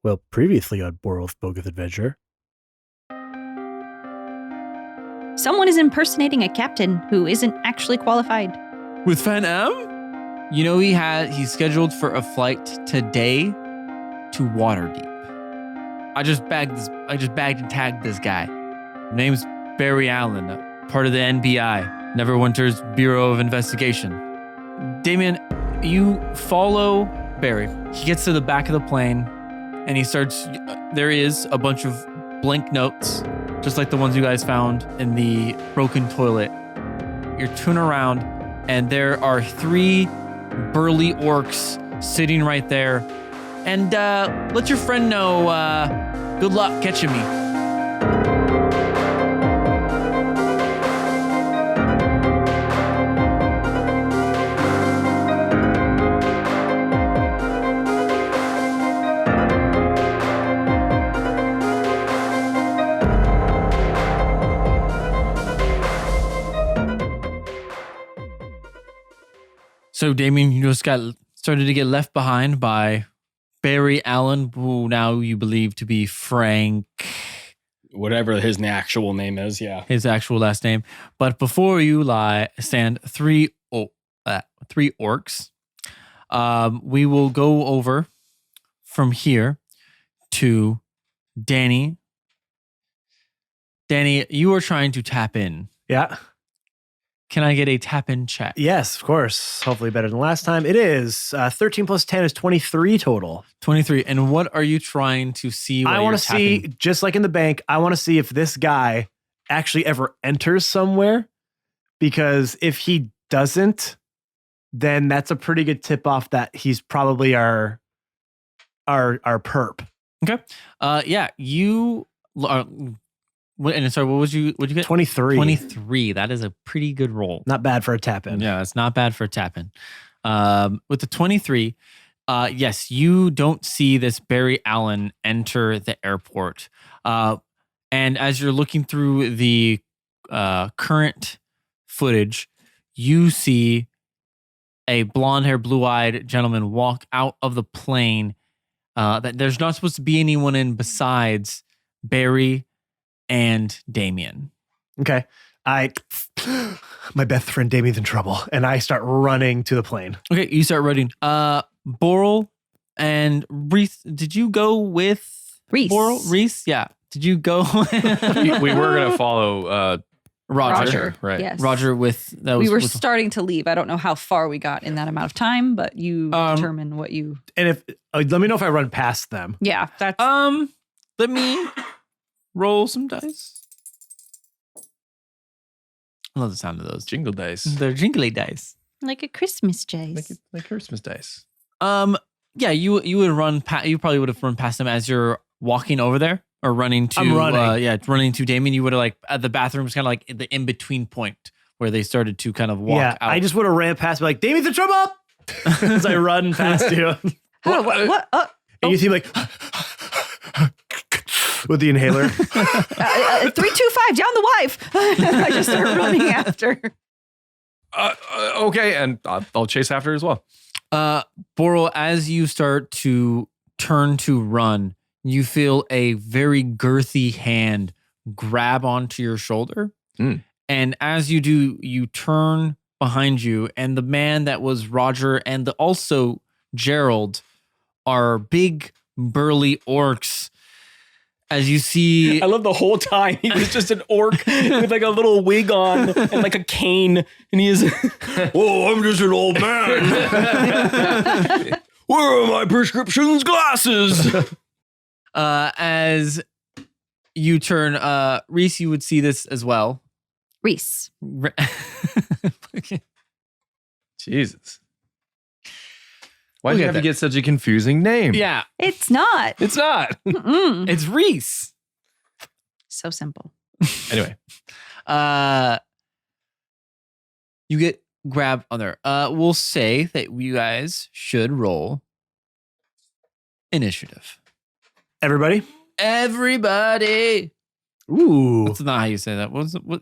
Well, previously on Borel's Bogus Adventure. Someone is impersonating a captain who isn't actually qualified. With Fan M? You know he's scheduled for a flight today to Waterdeep. I just bagged and tagged this guy. Name's Barry Allen, part of the NBI, Neverwinter's Bureau of Investigation. Damien, you follow Barry. He gets to the back of the plane and he starts, there is a bunch of blank notes, just like the ones you guys found in the broken toilet. You're turning around and there are 3 burly orcs sitting right there. And let your friend know, good luck catching me. So, Damien, you just started to get left behind by Barry Allen, who now you believe to be Frank. Whatever his actual name is, yeah. His actual last name. But before you stand 3 orcs. We will go over from here to Danny. Danny, you are trying to tap in. Yeah. Can I get a tap in check? Yes, of course. Hopefully better than last time. It is 13 plus 10 is 23 total. 23. And what are you trying to see? I want to see, just like in the bank, I want to see if this guy actually ever enters somewhere. Because if he doesn't, then that's a pretty good tip off that he's probably our perp. Okay. Yeah, you are. And sorry, what'd you get? 23. 23. That is a pretty good roll. Not bad for a tap in. Yeah, it's not bad for a tap in. With the 23, yes, you don't see this Barry Allen enter the airport. And as you're looking through the current footage, you see a blonde-haired, blue-eyed gentleman walk out of the plane. That there's not supposed to be anyone in besides Barry and Damien. Okay. My best friend Damien's in trouble, and I start running to the plane. Okay, you start running. Borel and Reese, did you go with Reese? Borel? Reese, yeah. Did you go? we were gonna follow Roger, right? Yes. Roger with that. We were starting to leave. I don't know how far we got in that amount of time, but you determine what you. And if let me know if I run past them. Yeah, that's. Let me roll some dice. I love the sound of those. Jingle dice. They're jingly dice. Like a Christmas dice. Like Christmas dice. Yeah, you would run. You probably would have run past them as you're walking over there or running to. I'm running. Running to Damien. You would have like at the bathroom was kind of like the in between point where they started to kind of walk out. I just would have ran past, like Damien's in trouble as I run past you. What? And you see like with the inhaler. 325 down the wife. I just start running after. Okay, and I'll chase after as well. Borel, as you start to turn to run, you feel a very girthy hand grab onto your shoulder. And as you do, you turn behind you, and the man that was Roger and also Gerald are big, burly orcs. As you see, I love the whole time he was just an orc with like a little wig on and like a cane, and he is. Oh, I'm just an old man. Where are my prescription glasses? As you turn, Reese, you would see this as well. Reese. Jesus. Why do you have to get such a confusing name? Yeah. It's not. It's not. It's Reese. So simple. Anyway. You get grabbed on there. We'll say that you guys should roll initiative. Everybody? Ooh. That's not how you say that.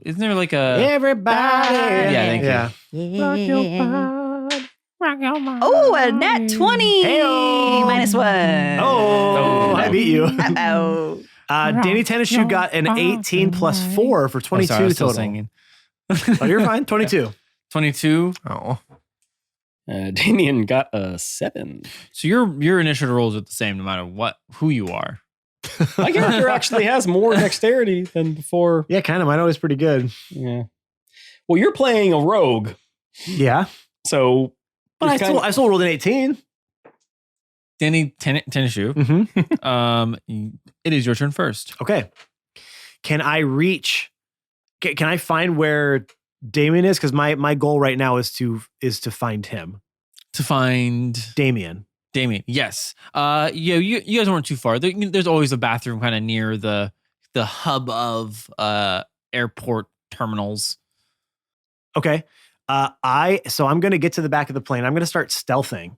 Isn't there like a... Everybody. Yeah, thank you. Rock your Oh, a nat 20. Heyo. -1. Oh, I beat you. Uh-oh. Danny Tennishoe got an 18 plus 4 for 22 I was still total. singing. Oh, you're fine. 22. 22. Oh. Damien got a 7. So your initiative rolls are the same no matter who you are. My character actually has more dexterity than before. Yeah, kind of. Mine always pretty good. Yeah. Well, you're playing a rogue, Yeah. so. But I still rolled an 18. Danny Tennishoe. Mm-hmm. It is your turn first. Okay. Can I reach? Can I find where Damien is? Because my goal right now is to find him. To find Damien. Yes. Yeah. You guys weren't too far. There's always a bathroom kind of near the hub of airport terminals. Okay. So I'm gonna get to the back of the plane. I'm gonna start stealthing.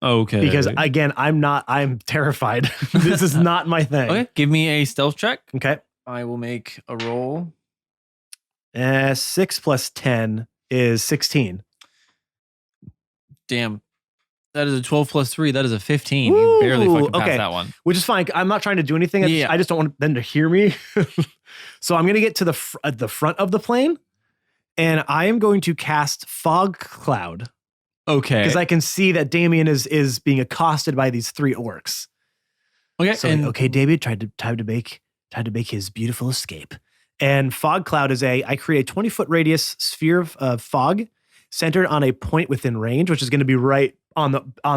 Okay. Because again, I'm terrified. This is not my thing. Okay. Give me a stealth check. Okay. I will make a roll. 6 plus 10 is 16. Damn. That is a 12 plus 3. That is a 15. Woo! You barely fucking passed Okay. that one. Which is fine. I'm not trying to do anything. I just don't want them to hear me. So I'm going to get to the front of the plane, and I am going to cast Fog Cloud. Okay. Because I can see that Damien is being accosted by these 3 orcs. Okay. So, okay, David tried to make his beautiful escape. And Fog Cloud is I create a 20-foot radius sphere of fog centered on a point within range, which is going to be right on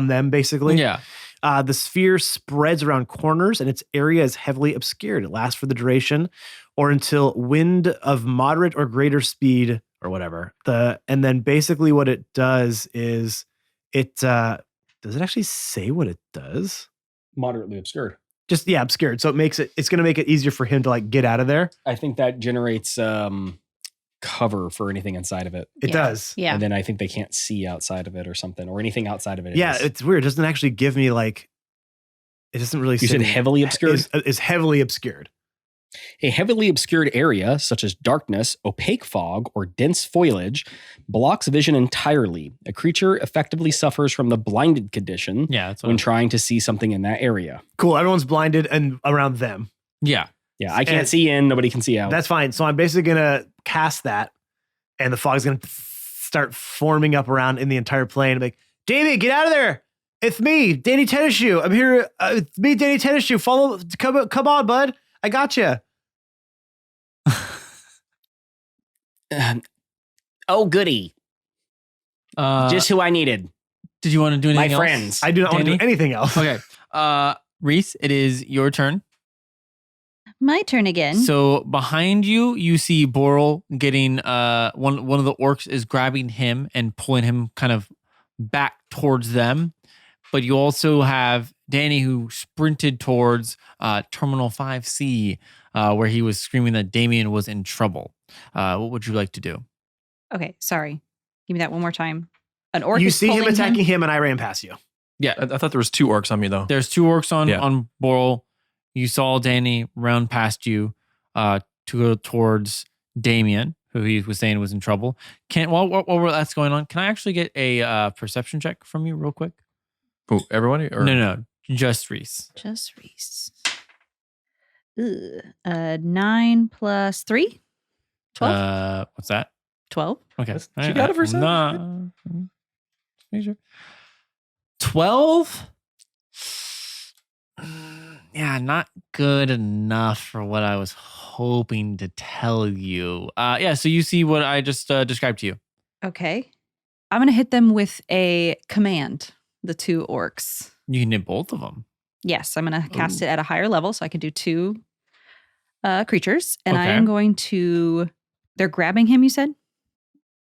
them, basically. Yeah. The sphere spreads around corners, and its area is heavily obscured. It lasts for the duration or until wind of moderate or greater speed or whatever. And then basically what it does is does it actually say what it does? Moderately obscured. Just, yeah, obscured. So it's going to make it easier for him to like get out of there. I think that generates cover for anything inside of it. It does. Yeah. And then I think they can't see outside of it or something, or anything outside of it. Yeah, it's weird. It doesn't actually give me like, it doesn't really You said heavily obscured? Is heavily obscured. A heavily obscured area, such as darkness, opaque fog, or dense foliage, blocks vision entirely. A creature effectively suffers from the blinded condition when trying to see something in that area. Cool. Everyone's blinded and around them. Yeah. Yeah, I can't see in, nobody can see out. That's fine. So I'm basically going to cast that, and the fog's going to start forming up around in the entire plane. I'm like, Davey, get out of there. It's me, Danny Tennishoe. I'm here. It's me, Danny Tennishoe. Come on, bud. I got you. Oh, goody. Just who I needed. Did you want to do anything else? My friends. I do not want to do anything else. Okay. Reese, it is your turn. My turn again. So behind you, you see Borel getting one of the orcs is grabbing him and pulling him kind of back towards them. But you also have Danny who sprinted towards Terminal 5C, where he was screaming that Damien was in trouble. What would you like to do? Okay, sorry. Give me that one more time. An orc You is see him pulling attacking him, and I ran past you. Yeah. I thought there was 2 orcs on me though. There's 2 orcs on Yeah. Borel. You saw Danny round past you to go towards Damien, who he was saying was in trouble. While that's going on, can I actually get a perception check from you real quick? Who, everyone? Or? No, just Reese. Just Reese. 9 plus 3? 12? What's that? 12. Okay. She got it for some. Nah. Make sure. 12? Yeah, not good enough for what I was hoping to tell you. So you see what I just described to you. Okay. I'm going to hit them with a command, the 2 orcs. You can hit both of them. Yes, I'm going to cast it at a higher level so I can do 2 creatures. And I Okay. am going to... They're grabbing him, you said?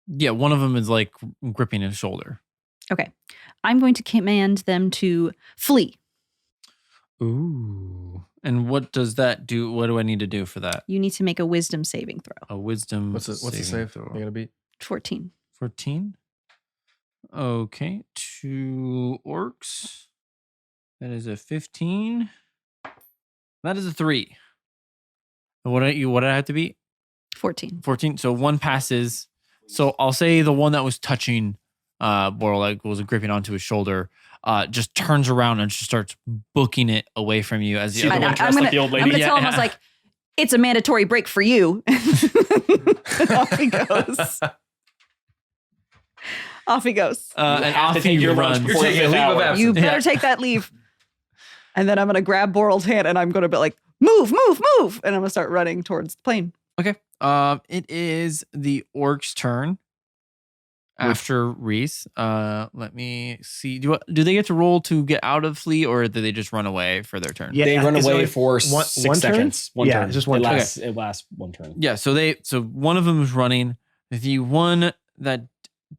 Yeah, one of them is like gripping his shoulder. Okay. I'm going to command them to flee. Ooh. And what does that do? What do I need to do for that? You need to make a wisdom saving throw. A wisdom. What's the save? throw. You gotta beat. 14. 14. Okay. 2 orcs. That is a 15. That is a 3. And what did I have to beat? 14. 14. So 1 passes. So I'll say the one that was touching Borel like was gripping onto his shoulder, just turns around and just starts booking it away from you as the other one. I'm going to tell him, I was like, it's a mandatory break for you. Off he goes. Off he goes. And off he runs. You're taking a leave of absence. You better take that leave. And then I'm going to grab Borel's hand and I'm going to be like, move. And I'm going to start running towards the plane. Okay. It is the orc's turn after Reese. Let me see. Do they get to roll to get out of flee, or do they just run away for their turn? Yeah, they run away for 6 seconds. One turn. Just one turn. It lasts one turn. Yeah, so one of them is running. The one that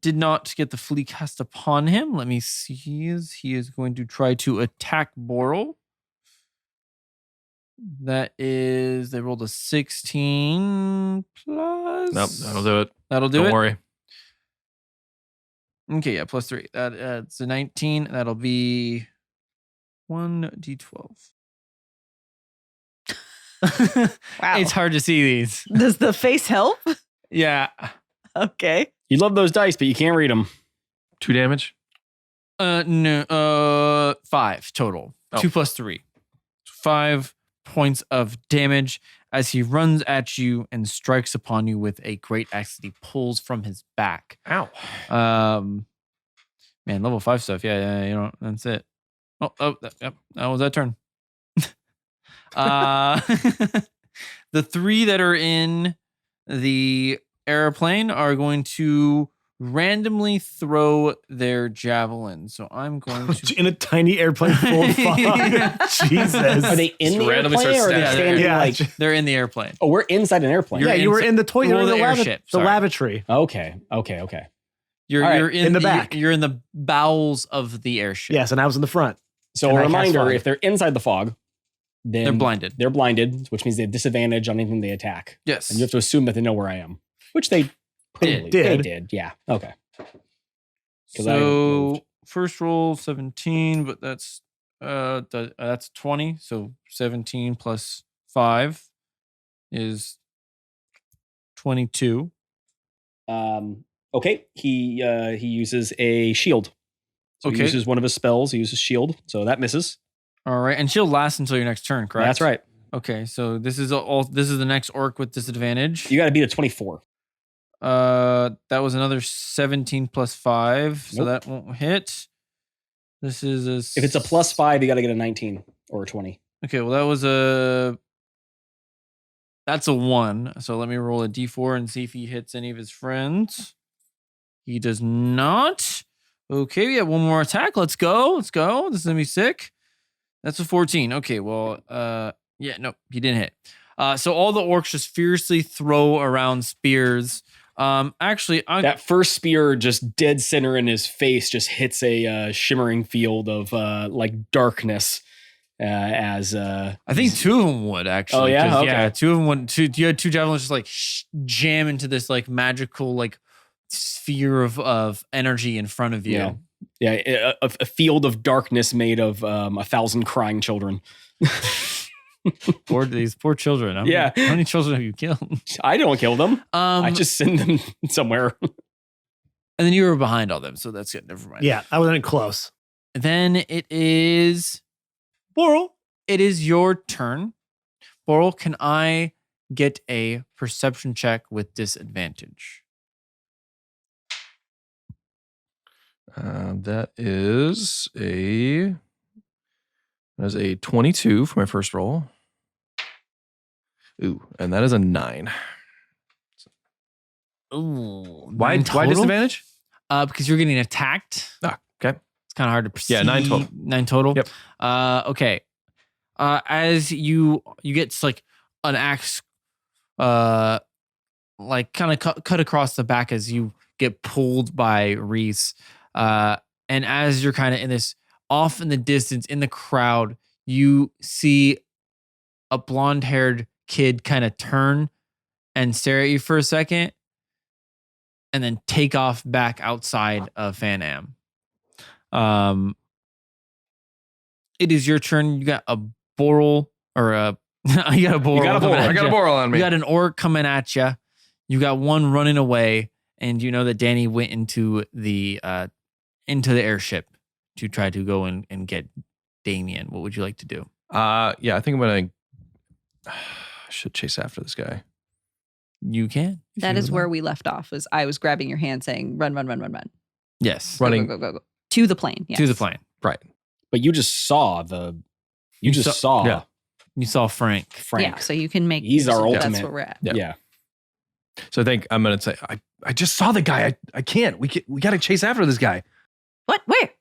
did not get the flee cast upon him, let me see, he is going to try to attack Borel. That is, they rolled a 16 plus. Nope, that'll do it. That'll do it. Don't worry. Okay, yeah, plus 3. It's a 19. That'll be 1d12. Wow. It's hard to see these. Does the face help? Yeah. Okay. You love those dice, but you can't read them. 2 damage? No, 5 total. 2 plus 3. 5 points of damage as he runs at you and strikes upon you with a great axe that he pulls from his back. Ow. Man, level 5 stuff. Yeah, that's it. Yep. That was that turn. The 3 that are in the airplane are going to randomly throw their javelin. So I'm going to in a tiny airplane full of fog. Jesus. Are they in the airplane or are they standing they're in the airplane? Oh, we're inside an airplane. You were in the toy. You're in the airship. The lavatory. Okay. You're in the back. You're in the bowels of the airship. Yes, and I was in the front. So a reminder, if they're inside the fog, then they're blinded. They're blinded, which means they have disadvantage on anything they attack. Yes. And you have to assume that they know where I am, which they did. They did. Yeah. Okay. So first roll 17, but that's 20. So 17 plus 5 is 22. Okay. He uses a shield. So he uses one of his spells. He uses shield. So that misses. All right. And shield lasts until your next turn, correct? That's right. Okay. So this is the next orc with disadvantage. You got to beat a 24. That was another 17 plus 5. So that won't hit. This is if it's a plus 5, you got to get a 19 or a 20. Okay. Well, that's a 1. So let me roll a d4 and see if he hits any of his friends. He does not. Okay, we have one more attack. Let's go. This is gonna be sick. That's a 14. Okay, well, no, he didn't hit. So all the orcs just fiercely throw around spears. That first spear, just dead center in his face, just hits a shimmering field of darkness. I think 2 of them would actually. Oh yeah, okay. Yeah, 2 of them would. You had 2 javelins just jam into this magical sphere of energy in front of you. Yeah, a field of darkness made of 1,000 crying children. These poor children. How many children have you killed? I don't kill them. I just send them somewhere. And then you were behind all them, so that's good. Never mind. Yeah, I wasn't close. Then it is Borel. It is your turn. Borel, can I get a perception check with disadvantage? That is a 22 for my first roll. Ooh, and that is a 9. Ooh. Why disadvantage? Because you're getting attacked. Ah, okay. It's kind of hard to perceive. Yeah, 9 total. 9 total. Yep. Okay. As you get an axe, kind of cut across the back as you get pulled by Reese. And as you're kind of in this off in the distance in the crowd, you see a blonde-haired kid kind of turn and stare at you for a second and then take off back outside of Fan Am. It is your turn. You got a Borel or you got a Borel. I got a Borel on me. You got an orc coming at you. You got one running away. and you know that Danny went into the airship to try to go and get Damien. What would you like to do? I think I'm gonna should chase after this guy. You can. That is where we left off. Was I was grabbing your hand saying, "Run, run, run, run, run." Yes, running. Go to the plane. Yes. To the plane. Right. But you just saw You saw Frank. Yeah, so you can make. He's our ultimate. That's where we're at. Yeah. So I think I'm gonna say I just saw the guy. I can't. We got to chase after this guy. What? Where?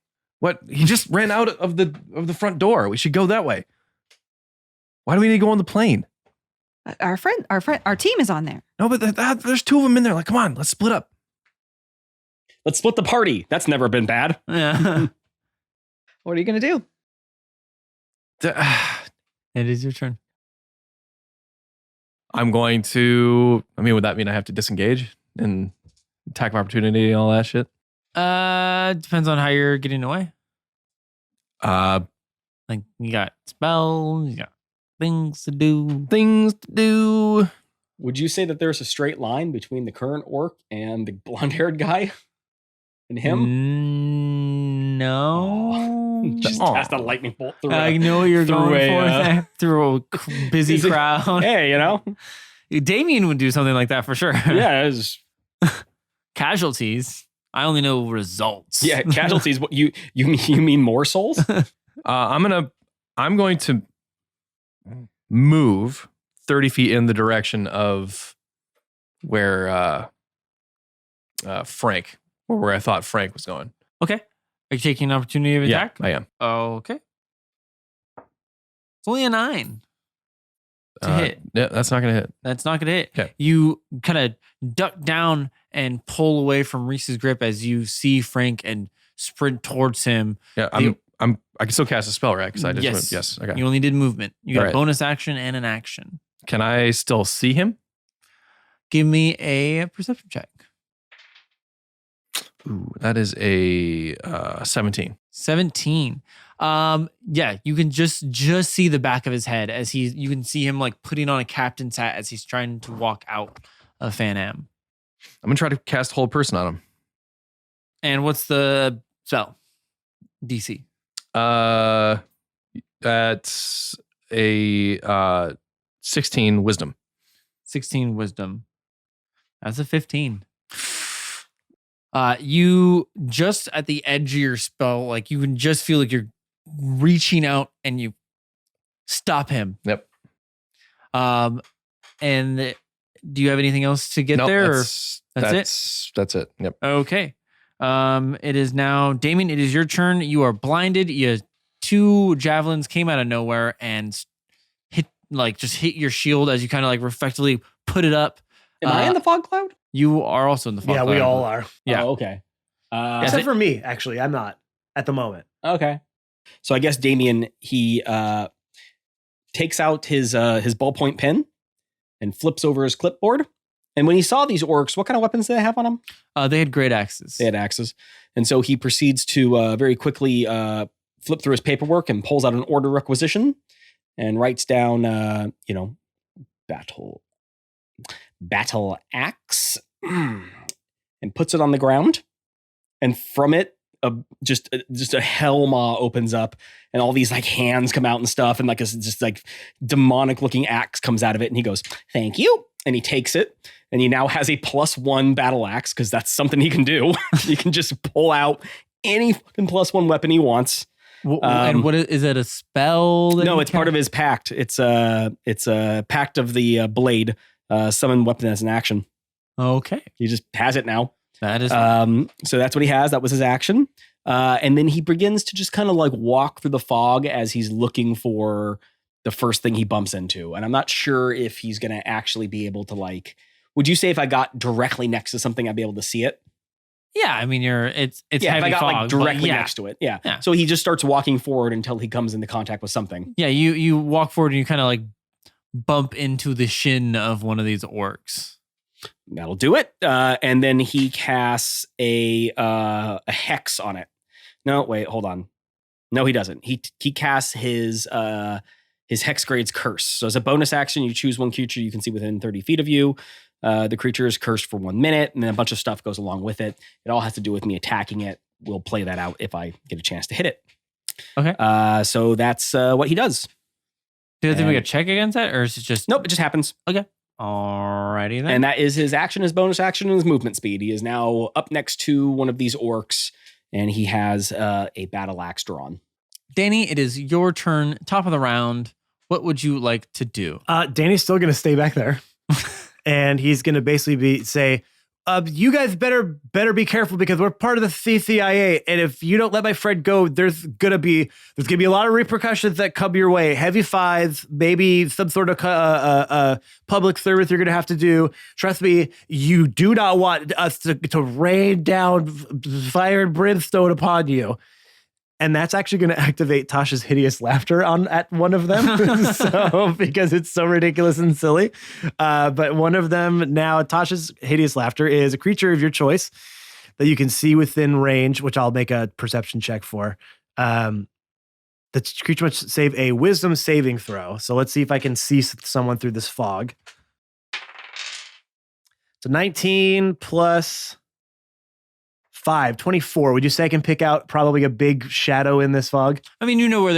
What? He just ran out of the front door. We should go that way. Why do we need to go on the plane? Our team is on there. No, but there's two of them in there. Like, come on, let's split up. Let's split the party. That's never been bad. Yeah. What are you gonna do? It is your turn. I'm going to. I mean, would that mean I have to disengage and attack of opportunity and all that shit? Depends on how you're getting away. Like you got spells, you got things to do. Would you say that there's a straight line between the current orc and the blonde-haired guy and him? No. He just cast a lightning bolt through. I know what you're going for. Through a busy crowd. Hey, Damien would do something like that for sure. Yeah. Casualties. I only know results. Yeah, casualties. What you mean more souls? I'm going to move 30 feet in the direction of where Frank, or where I thought Frank was going. Okay. Are you taking an opportunity of attack? Yeah, I am. Okay. It's only a 9 to hit. Yeah, that's not going to hit. That's not going to hit. Okay. You kind of duck down and pull away from Reese's grip as you see Frank and sprint towards him. Yeah, I can still cast a spell, right? Because I just yes. moved. Yes. Okay. You only did movement. You got All a bonus action and an action. Can I still see him? Give me a perception check. Ooh, that is a 17. 17. Yeah, you can just see the back of his head as you can see him like putting on a captain's hat as he's trying to walk out of Fan Am. I'm gonna try to cast hold person on him. And what's the spell? DC. That's a 16 wisdom. 16 wisdom. That's a 15. You just at the edge of your spell, like you can just feel like you're reaching out and you stop him. Yep. And do you have anything else to get there? That's it. That's it. Yep. Okay. It is now Damien. It is your turn. You are blinded. You 2 javelins came out of nowhere and hit your shield as you kind of like reflectively put it up. Am I in the fog cloud? You are also in the fog cloud. Yeah, we all are. Yeah. Oh, okay. Except for me, actually. I'm not at the moment. Okay. So I guess Damien, he takes out his ballpoint pen and flips over his clipboard. And when he saw these orcs, what kind of weapons did they have on them? They had great axes. They had axes. And so he proceeds to very quickly flip through his paperwork and pulls out an order requisition and writes down, battle axe and puts it on the ground. And from it, just a hellmaw opens up and all these like hands come out and stuff. And like a just like demonic looking axe comes out of it. And he goes, "Thank you." And he takes it and he now has a +1 battle axe because that's something he can do. He can just pull out any fucking +1 weapon he wants. And what is it? A spell? No, it's part of his pact. It's a pact of the blade. Summon weapon as an action. Okay. He just has it now. That is so that's what he has. That was his action. And then he begins to just kind of like walk through the fog as he's looking for the first thing he bumps into. And I'm not sure if he's going to actually be able to like, would you say if I got directly next to something, I'd be able to see it? Yeah. I mean, it's heavy if I got fog, like directly next to it. Yeah. So he just starts walking forward until he comes into contact with something. Yeah. You walk forward and you kind of like bump into the shin of one of these orcs. That'll do it. And then he casts a hex on it. No, wait, hold on. No, he doesn't. He casts his Hexgrade's Curse. So as a bonus action, you choose one creature you can see within 30 feet of you. The creature is cursed for 1 minute, and then a bunch of stuff goes along with it. It all has to do with me attacking it. We'll play that out if I get a chance to hit it. Okay. So that's what he does. Do you have to make a check against that, or is it just... Nope, it just happens. Okay. Alrighty then. And that is his action, his bonus action, and his movement speed. He is now up next to one of these orcs, and he has a battle axe drawn. Danny, it is your turn. Top of the round. What would you like to do? Danny's still going to stay back there. And he's going to basically say, you guys better be careful because we're part of the CCIA. And if you don't let my friend go, there's gonna be a lot of repercussions that come your way. Heavy fines, maybe some sort of public service you're gonna have to do. Trust me, you do not want us to rain down fire and brimstone upon you. And that's actually going to activate Tasha's hideous laughter at one of them. So because it's so ridiculous and silly. But one of them now, Tasha's hideous laughter is a creature of your choice that you can see within range, which I'll make a perception check for. The creature must save a wisdom saving throw. So let's see if I can see someone through this fog. So 19 plus 5, 24. Would you say I can pick out probably a big shadow in this fog? I mean, you know where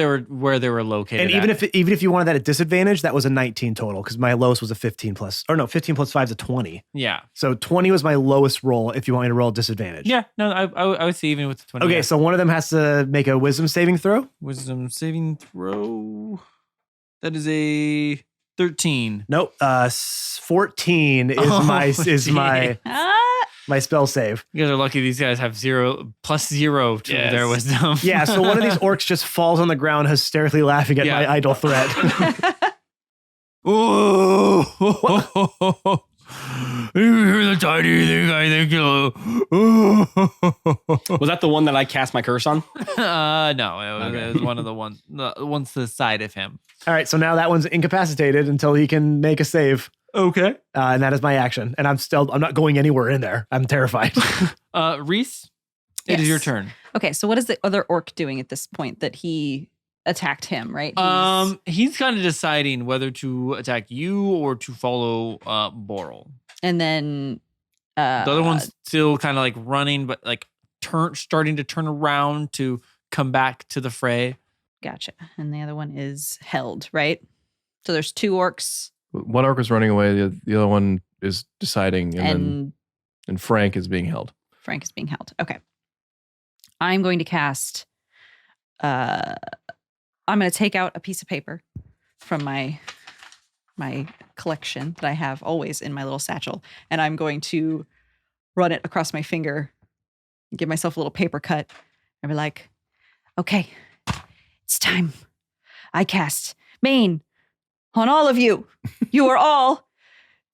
they were located. And even if you wanted that at disadvantage, that was a 19 total because my lowest was a 15 plus. Or no, 15 plus 5 is a 20. Yeah. So 20 was my lowest roll if you want me to roll disadvantage. Yeah. No, I would say even with the 20. Okay, so one of them has to make a wisdom saving throw. Wisdom saving throw. That is a 13. Nope. 14 is my spell save. You guys are lucky these guys have 0 plus 0 to their wisdom. Yeah, so one of these orcs just falls on the ground hysterically laughing at my idle threat. Oh, you hear the tiny thing I think Was that the one that I cast my curse on? No, it was one of the ones to the side of him. All right, so now that one's incapacitated until he can make a save. Okay. And that is my action. And I'm not going anywhere in there. I'm terrified. Reese, it is your turn. Okay, so what is the other orc doing at this point that he attacked him, right? He's kind of deciding whether to attack you or to follow Borel. And then the other one's still kind of like running, but like starting to turn around to come back to the fray. Gotcha. And the other one is held, right? So there's 2 orcs. One orc is running away. The other one is deciding, and Frank is being held. Frank is being held. Okay. I'm going to cast. I'm going to take out a piece of paper from my collection that I have always in my little satchel, and I'm going to run it across my finger, give myself a little paper cut, and be like, "Okay, it's time. I cast Bane on all of you. You are all.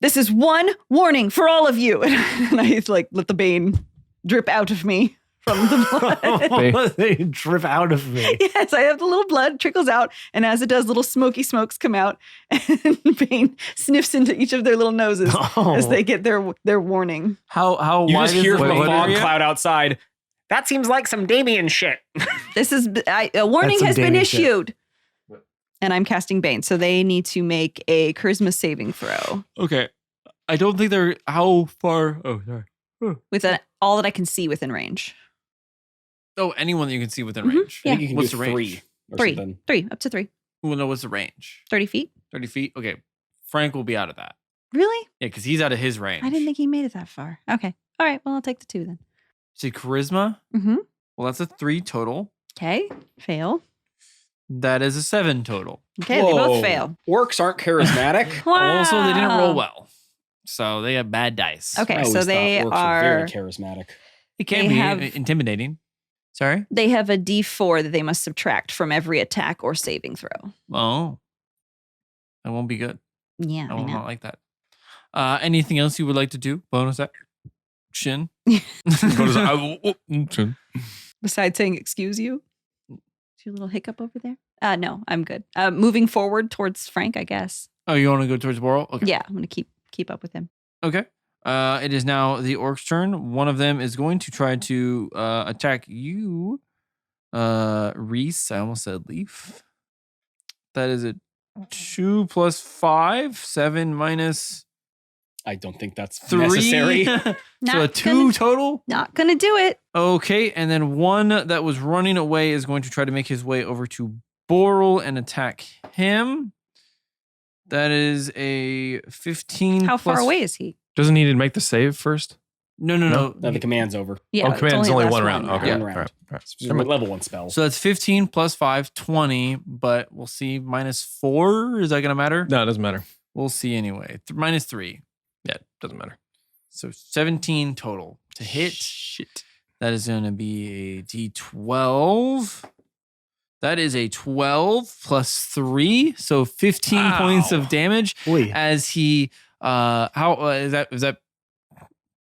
This is one warning for all of you." And I like let the Bane drip out of me from the blood. They drip out of me. Yes, I have the little blood trickles out, and as it does, little smoky smokes come out, and Bane sniffs into each of their little noses as they get their warning. How you wide just is hear the from a fog area? cloud outside? That seems like some Damien shit. This is a warning That's some has been Damien shit. issued. And I'm casting Bane, so they need to make a charisma saving throw. Okay. I don't think they're how far. Oh, sorry. With all that I can see within range. Oh, anyone that you can see within range. Yeah. I think you can What's do the range? 3 or something. 3, up to 3. Well, no, what's the range? 30 feet. 30 feet? Okay. Frank will be out of that. Really? Yeah, because he's out of his range. I didn't think he made it that far. Okay. All right. Well, I'll take the 2 then. See, charisma? Mm-hmm. Well, that's a 3 total. Okay. Fail. That is a 7 total. Okay. They both fail. Orcs aren't charismatic. Also, they didn't roll Wow. well. So they have bad dice. Okay. I always So thought they orcs were are. very charismatic. It can They be have- intimidating. Sorry? They have a D4 that they must subtract from every attack or saving throw. Oh. That won't be good. Yeah, I I will know. not like that. Anything else you would like to do? Bonus action? Besides saying "excuse you," is your little hiccup over there? No, I'm good. Moving forward towards Frank, I guess. Oh, you want to go towards Borel? Okay. Yeah, I'm gonna keep up with him. Okay. It is now the orc's turn. One of them is going to try to attack you, Reese. I almost said Leaf. That is a 2 plus 5, 7 minus I don't think that's 3. necessary. So Not a 2 total. Not gonna do it. Okay, and then one that was running away is going to try to make his way over to Borel and attack him. That is a 15. How far plus- away is he? Doesn't he need to make the save first? No. No, the command's over. Yeah, oh, command's only lasts one round. Okay. One All round. right. All right. It's a level 1 spell. So that's 15 plus 5, 20, but we'll see. Minus 4. Is that going to matter? No, it doesn't matter. We'll see anyway. Minus 3. Yeah, it doesn't matter. So 17 total to hit. Shit. That is going to be a D12. That is a 12 plus 3. So 15 points of damage Oy. as he, is that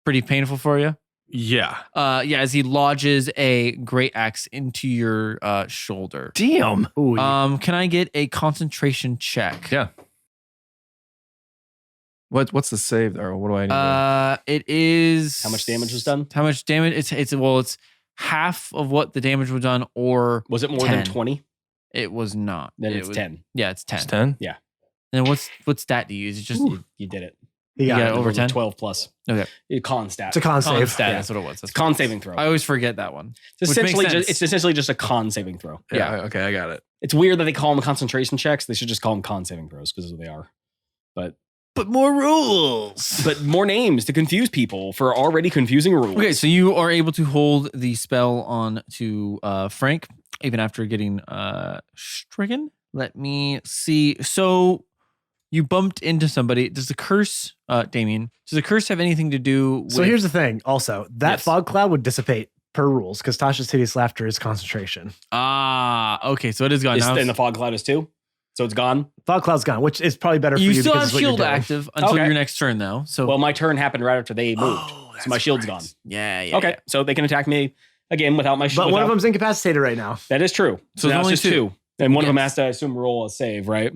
pretty painful for you? Yeah. Yeah, as he lodges a great axe into your shoulder. Damn. Ooh. Can I get a concentration check? Yeah. What's the save there? What do I need? It is How much damage was done? How much damage? It's half of what the damage was done, or Was it more 10. than 20? It was not. Then It it's was- 10. Yeah, it's 10. It's 10? And what stat do you use? It's just You did it. you got yeah, it. over It was a 10? 12 plus. Okay. Con stat. It's a con con save. stat. Yeah. That's what it was. It's That's a con what it was. saving throw. I always forget that one. It's which makes essentially just a con saving throw. Yeah. Okay, I got it. It's weird that they call them concentration checks. They should just call them con saving throws because they are. But more rules. But more names to confuse people for already confusing rules. Okay, so you are able to hold the spell on to Frank even after getting stricken. Let me see. So you bumped into somebody. Does the curse, Damien, does the curse have anything to do with... So here's the thing. Also, that Yes. fog cloud would dissipate per rules because Tasha's hideous laughter is concentration. Okay, so it is gone now. And the fog cloud is too. So it's gone. Fog cloud's gone, which is probably better for you. You still because have it's what you're shield doing. active until Okay. your next turn, though. So Well, my turn happened right after they moved. Oh, So my shield's gone. yeah. Okay. So they can attack me again without my shield. But one of them's incapacitated right now. That is true. So So there's now it's only just two. 2. And one of them Yes. has to, I assume, roll a save, right?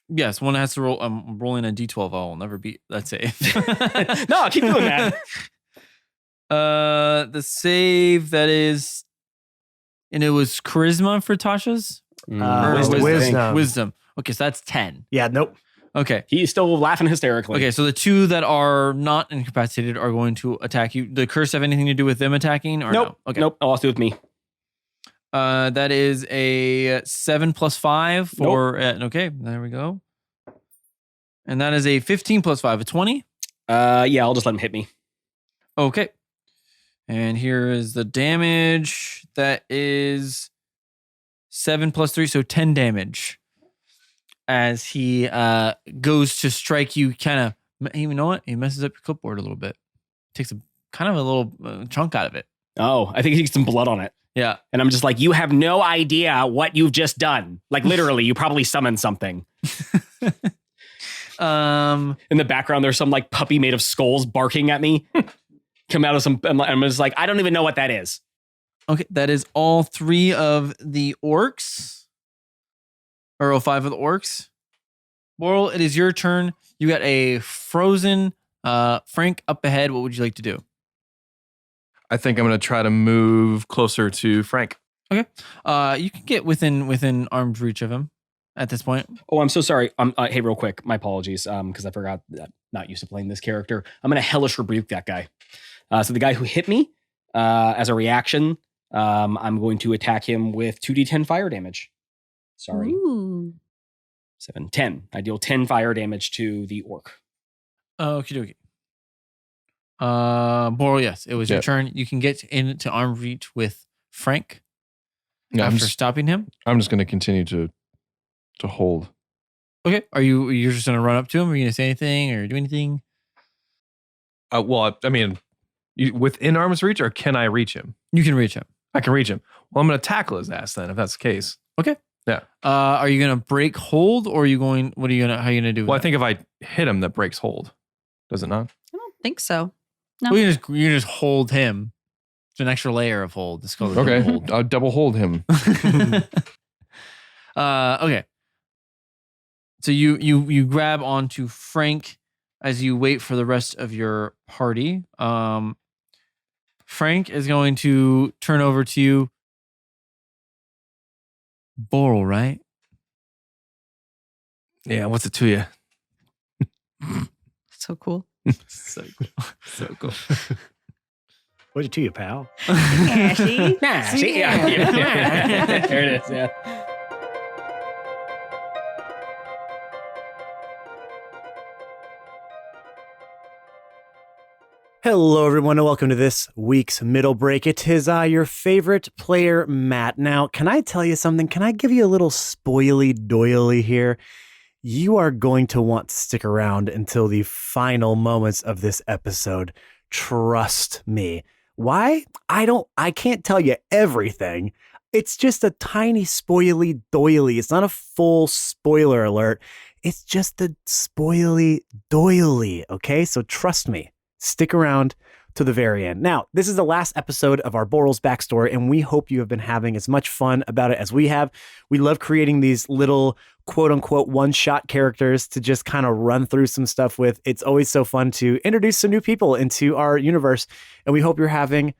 Yes, one has to roll. I'm rolling a d12. I'll never beat that save. No, keep doing that. The save that is, and it was charisma for Tasha's Wisdom, wisdom. wisdom. Wisdom. Okay, so that's 10. Yeah, nope. Okay. He's still laughing hysterically. Okay, so the two that are not incapacitated are going to attack you. The curse have anything to do with them attacking, or Nope. no? Okay. Nope. All has to do with me. That is a 7 plus 5 for. Okay, there we go. And that is a 15 plus 5, a 20. Yeah, I'll just let him hit me. Okay. And here is the damage. That is 7 plus 3, so 10 damage. As he goes to strike you, kind of, you know what? He messes up your clipboard a little bit. Takes a kind of a little chunk out of it. Oh, I think he gets some blood on it. Yeah. And I'm just like, you have no idea what you've just done. Like literally, you probably summoned something. In the background, there's some like puppy made of skulls barking at me. Come out of some, I'm just like, I don't even know what that is. Okay, that is all 3 of the orcs. Or all 5 of the orcs. Borel, it is your turn. You got a frozen Frank up ahead. What would you like to do? I think I'm going to try to move closer to Frank. Okay. You can get within arm's reach of him at this point. Oh, I'm so sorry. Hey, real quick, my apologies, because I forgot that I'm not used to playing this character. I'm going to hellish rebuke that guy. So the guy who hit me, as a reaction, I'm going to attack him with 2d10 fire damage. Sorry. Ooh. 7, 10. I deal 10 fire damage to the orc. Okie dokie. Borel, yes, it was your Yep. turn. You can get into arm reach with Frank Yeah, after stopping him. I'm just going to continue to hold. Okay. You're just gonna run up to him? Are you gonna say anything or do anything? Well, I mean, within arm's reach, or can I reach him? You can reach him. I can reach him. Well, I'm going to tackle his ass then, if that's the case. Okay. Yeah. Are you gonna break hold, or are you going? How are you gonna do? Well, I that? think if I hit him, that breaks hold. Does it not? I don't think so. No. Well, you just hold him. It's an extra layer of hold. It's called a Okay. hold. I'll double hold him. Okay. So you grab onto Frank as you wait for the rest of your party. Frank is going to turn over to you. Borel, right? Yeah, what's it to you? So cool. So cool. So cool. What'd you do, you pal? Yeah, see? See? Yeah. There it is. Yeah. Hello, everyone, and welcome to this week's Middle Break. It is your favorite player, Matt. Now, can I tell you something? Can I give you a little spoily doily here? You are going to want to stick around until the final moments of this episode. Trust me. Why? I can't tell you everything. It's just a tiny spoily doily. It's not a full spoiler alert. It's just a spoily doily, okay? So trust me. Stick around to the very end. Now, this is the last episode of our Borel's backstory, and we hope you have been having as much fun about it as we have. We love creating these little quote-unquote one-shot characters to just kind of run through some stuff with. It's always so fun to introduce some new people into our universe, and we hope you're having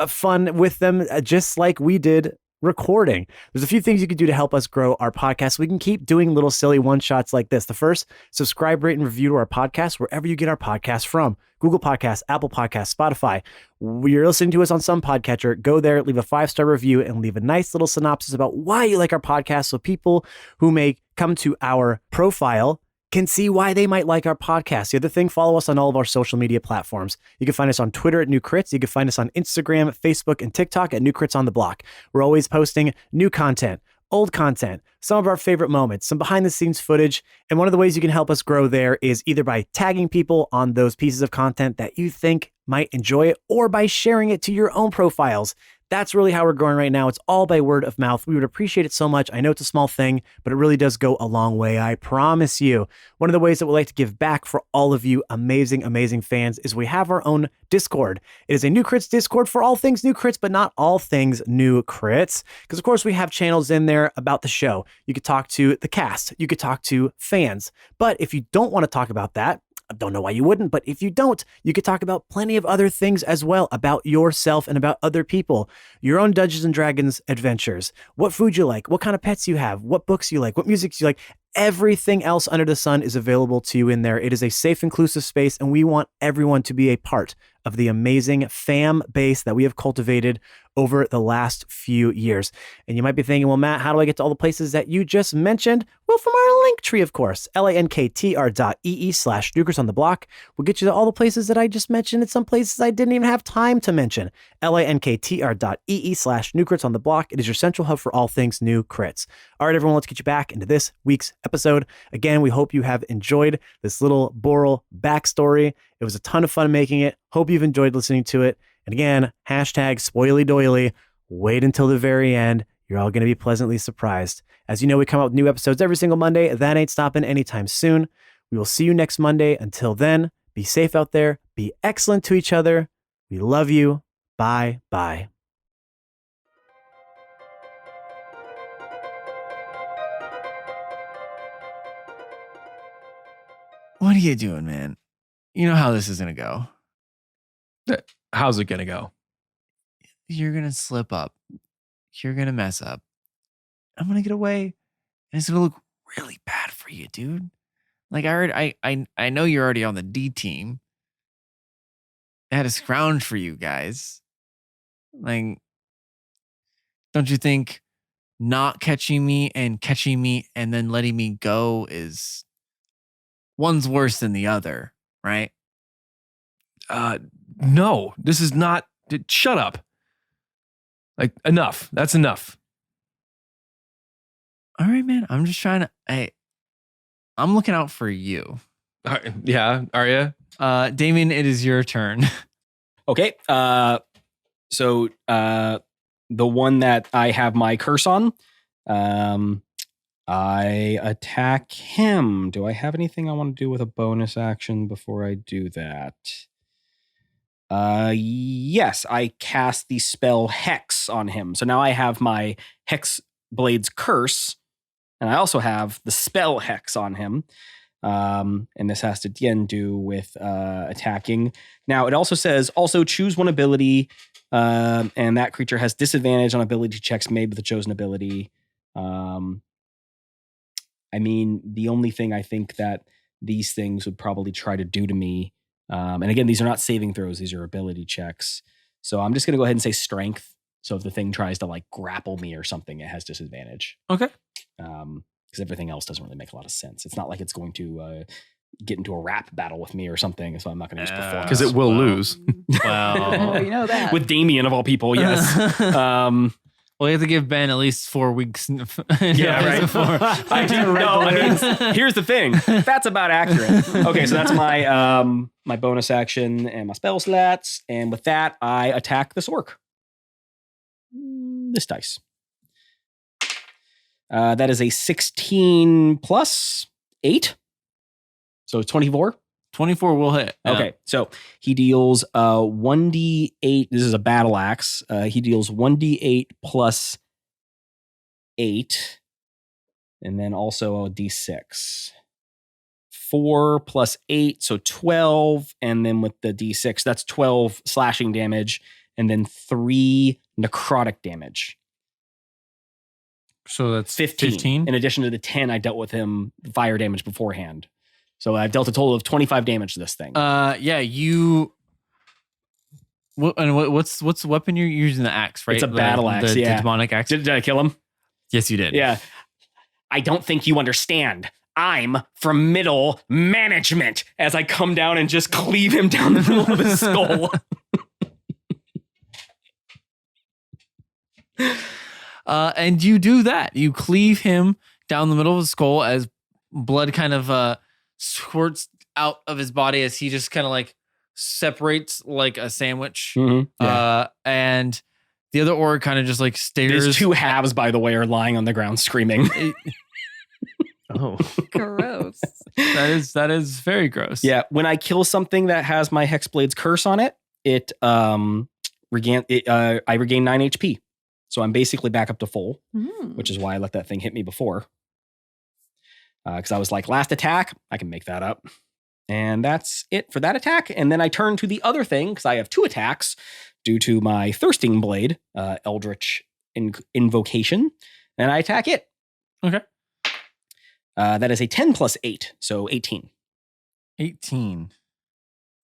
fun with them just like we did recording. There's a few things you can do to help us grow our podcast. We can keep doing little silly one-shots like this. The first, subscribe, rate, and review to our podcast wherever you get our podcast from. Google Podcasts, Apple Podcasts, Spotify. You're listening to us on some podcatcher. Go there, leave a 5-star review, and leave a nice little synopsis about why you like our podcast so people who may come to our profile can see why they might like our podcast. The other thing, follow us on all of our social media platforms. You can find us on Twitter at New Crits. You can find us on Instagram, Facebook, and TikTok at New Crits on the Block. We're always posting new content, old content, some of our favorite moments, some behind the scenes footage. And one of the ways you can help us grow there is either by tagging people on those pieces of content that you think might enjoy it, or by sharing it to your own profiles. That's really how we're growing right now. It's all by word of mouth. We would appreciate it so much. I know it's a small thing, but it really does go a long way. I promise you. One of the ways that we like to give back for all of you amazing, amazing fans is we have our own Discord. It is a New Crits Discord for all things New Crits, but not all things New Crits. Because of course we have channels in there about the show. You could talk to the cast. You could talk to fans. But if you don't want to talk about that, I don't know why you wouldn't, but if you don't, you could talk about plenty of other things as well, about yourself and about other people, your own Dungeons and Dragons adventures, what food you like, what kind of pets you have, what books you like, what music you like. Everything else under the sun is available to you in there. It is a safe, inclusive space, and we want everyone to be a part of the amazing fam base that we have cultivated over the last few years. And you might be thinking, well, Matt, how do I get to all the places that you just mentioned? Well, from our link tree, of course, linktr.ee/Nukers on the Block will get you to all the places that I just mentioned, and some places I didn't even have time to mention. linktr.ee/Nukers on the Block. It is your central hub for all things New Crits. All right, everyone, let's get you back into this week's episode. Again, we hope you have enjoyed this little Borel backstory. It was a ton of fun making it. Hope you've enjoyed listening to it. And again, hashtag spoily doily. Wait until the very end. You're all going to be pleasantly surprised. As you know, we come out with new episodes every single Monday. That ain't stopping anytime soon. We will see you next Monday. Until then, be safe out there. Be excellent to each other. We love you. Bye. Bye. What are you doing, man? You know how this is going to go. How's it gonna go? You're going to slip up. You're going to mess up. I'm going to get away. And it's going to look really bad for you, dude. Like I know you're already on the D team. I had to scrounge for you guys. Like, don't you think not catching me and then letting me go is one's worse than the other, right? No, this is not. Shut up. Like, enough. That's enough. All right, man. I'm just trying to. I'm looking out for you. Yeah, are you? Damien, it is your turn. Okay. So the one that I have my curse on, I attack him. Do I have anything I want to do with a bonus action before I do that? Yes, I cast the spell Hex on him. So now I have my Hex Blade's curse, and I also have the spell Hex on him. And this has to again do with attacking. Now it also says also choose one ability, and that creature has disadvantage on ability checks made with the chosen ability. I mean, the only thing I think that these things would probably try to do to me. And again, these are not saving throws. These are ability checks. So I'm just going to go ahead and say strength. So if the thing tries to like grapple me or something, it has disadvantage. Okay. Because everything else doesn't really make a lot of sense. It's not like it's going to get into a rap battle with me or something. So I'm not going to use performance. Because it will lose. Well, you know that. With Damien of all people, yes. Well, you have to give Ben at least 4 weeks. Yeah, right. I do know. I mean, here's the thing. That's about accurate. Okay, so that's my my bonus action and my spell slots. And with that, I attack this orc. This dice. That is a 16 plus 8. So 24. 24 will hit. Okay, so he deals 1d8. This is a battle axe. He deals 1d8 plus 8, and then also a d6. 4 plus 8, so 12, and then with the d6, that's 12 slashing damage, and then 3 necrotic damage. So that's 15. In addition to the 10 I dealt with him fire damage beforehand. So I've dealt a total of 25 damage to this thing. Yeah, you. What's the weapon you're using? The axe, right? It's a battle axe. The Yeah, demonic axe. Did I kill him? Yes, you did. Yeah. I don't think you understand. I'm from middle management. As I come down and just cleave him down the middle of his skull. And you do that. You cleave him down the middle of his skull as blood kind of squirts out of his body as he just kind of like separates like a sandwich. Mm-hmm. Yeah. And the other orc kind of just like stares. His 2 halves, by the way, are lying on the ground screaming. Oh, Gross. That is very gross. Yeah. When I kill something that has my Hexblade's curse on it, I regain 9 HP. So I'm basically back up to full, which is why I let that thing hit me before. Because I was like, last attack, I can make that up. And that's it for that attack. And then I turn to the other thing, because I have 2 attacks due to my Thirsting Blade, Eldritch Invocation, and I attack it. Okay. That is a 10 plus 8, so 18. 18.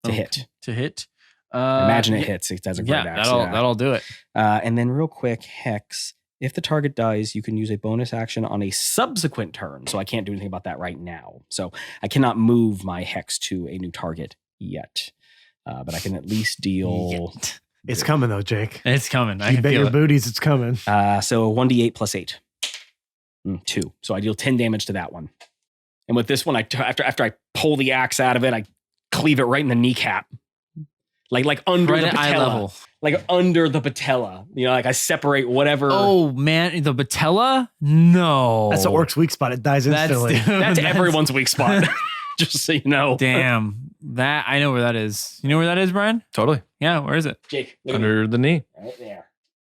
To hit. To hit. Imagine it hits. It does a great axe. That'll do it. And then real quick, Hex. If the target dies, you can use a bonus action on a subsequent turn. So I can't do anything about that right now. So I cannot move my Hex to a new target yet. But I can at least deal... it's coming though, Jake. It's coming. I You can bet feel your it. booties it's coming. So 1d8 plus 8. 2. So I deal 10 damage to that one. And with this one, after I pull the axe out of it, I cleave it right in the kneecap. Like under Right the at eye patella. level. Like under the patella. You know, like I separate whatever. Oh man, the patella? No. That's the orc's weak spot. It dies instantly. That's everyone's weak spot. Just so you know. Damn. That I know where that is. You know where that is, Brian? Totally. Yeah, where is it? Jake, look at Under the knee. me. Right there.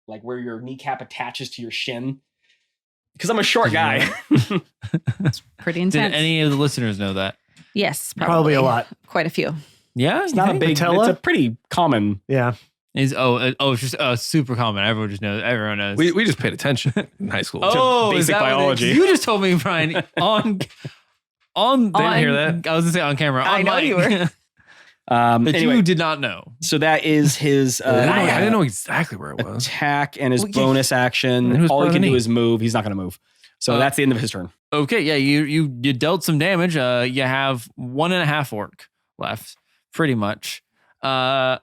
Like where your kneecap attaches to your shin. Because I'm a short guy. Pretty Did intense. any of the listeners know that? Yes, Probably a lot. Quite a few. Yeah, It's not a big, patella? it's a pretty common. Yeah. It's just super common. Everyone just knows. Everyone knows. We just paid attention in high school. oh, is basic that what it is? biology. You just told me, Brian, on. Didn't hear that. I was gonna say on camera. I on know mic, you were. that Anyway, you did not know. so that is his I didn't know exactly where it was. attack and his Well, yeah. bonus action. And who's All part he of can the do knee? is move. He's not going to move. So that's the end of his turn. Okay, yeah, you dealt some damage. You have 1.5 orc left, pretty much. the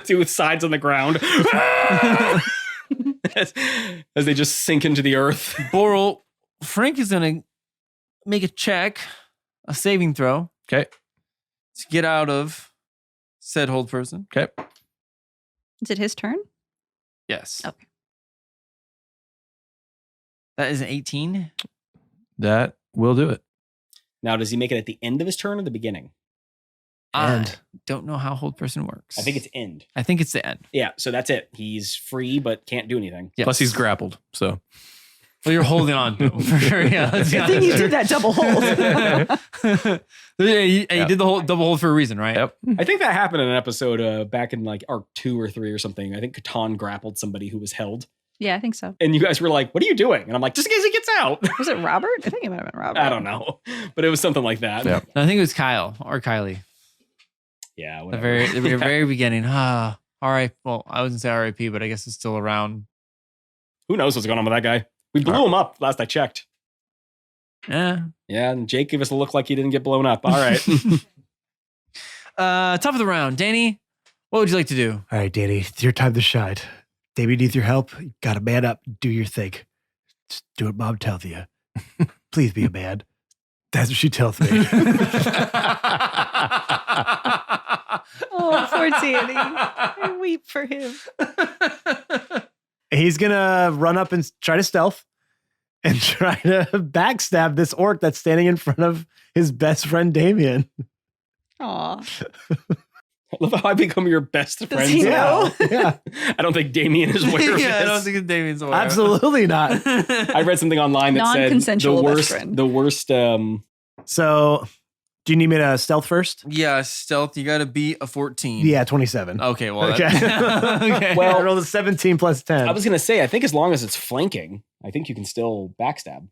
two sides on the ground as they just sink into the earth. Borel, Frank is gonna make a saving throw. Okay. To get out of said hold person. Okay. Is it his turn? Yes. Okay. That is an 18. That will do it. Now, does he make it at the end of his turn or the beginning? I don't know how hold person works. I think it's end. I think it's the end. Yeah, so that's it. He's free but can't do anything. Yes. Plus he's grappled. So Well, you're holding on to him for sure. Yeah. Let's be Good thing you honest. did that double hold. Yeah, you did the whole double hold for a reason, right? yep. I think that happened in an episode back in like arc 2 or 3 or something. I think Catan grappled somebody who was held. Yeah, I think so. And you guys were like, what are you doing? And I'm like, just in case he gets out. Was it Robert? I think it might have been Robert. I don't know. But it was something like that. Yeah. I think it was Kyle or Kylie. Yeah. The Whatever. very beginning. All right. Well, I wouldn't say R.I.P., but I guess it's still around. Who knows what's going on with that guy? We blew him up last I checked. Yeah. Yeah. And Jake gave us a look like he didn't get blown up. All right. Top of the round. Danny, what would you like to do? All right, Danny, it's your time to shine. Davey needs your help. You gotta man up. Do your thing. Just do what Mom tells you. Please be a man. That's what she tells me. Oh, poor Danny. I weep for him. He's gonna run up and try to stealth and try to backstab this orc that's standing in front of his best friend Damien. Aw. I love how I become your best Does friend. he know? Yeah, I don't think Damien is aware of this. I don't think Damien's aware. absolutely not. I read something online that said Non-consensual best friend. the worst. So, do you need me to stealth first? Yeah, stealth. You got to beat a 14. Yeah, 27. Okay. Well. Okay. Okay. Well- I rolled a 17 plus 10. I was gonna say, I think as long as it's flanking, I think you can still backstab.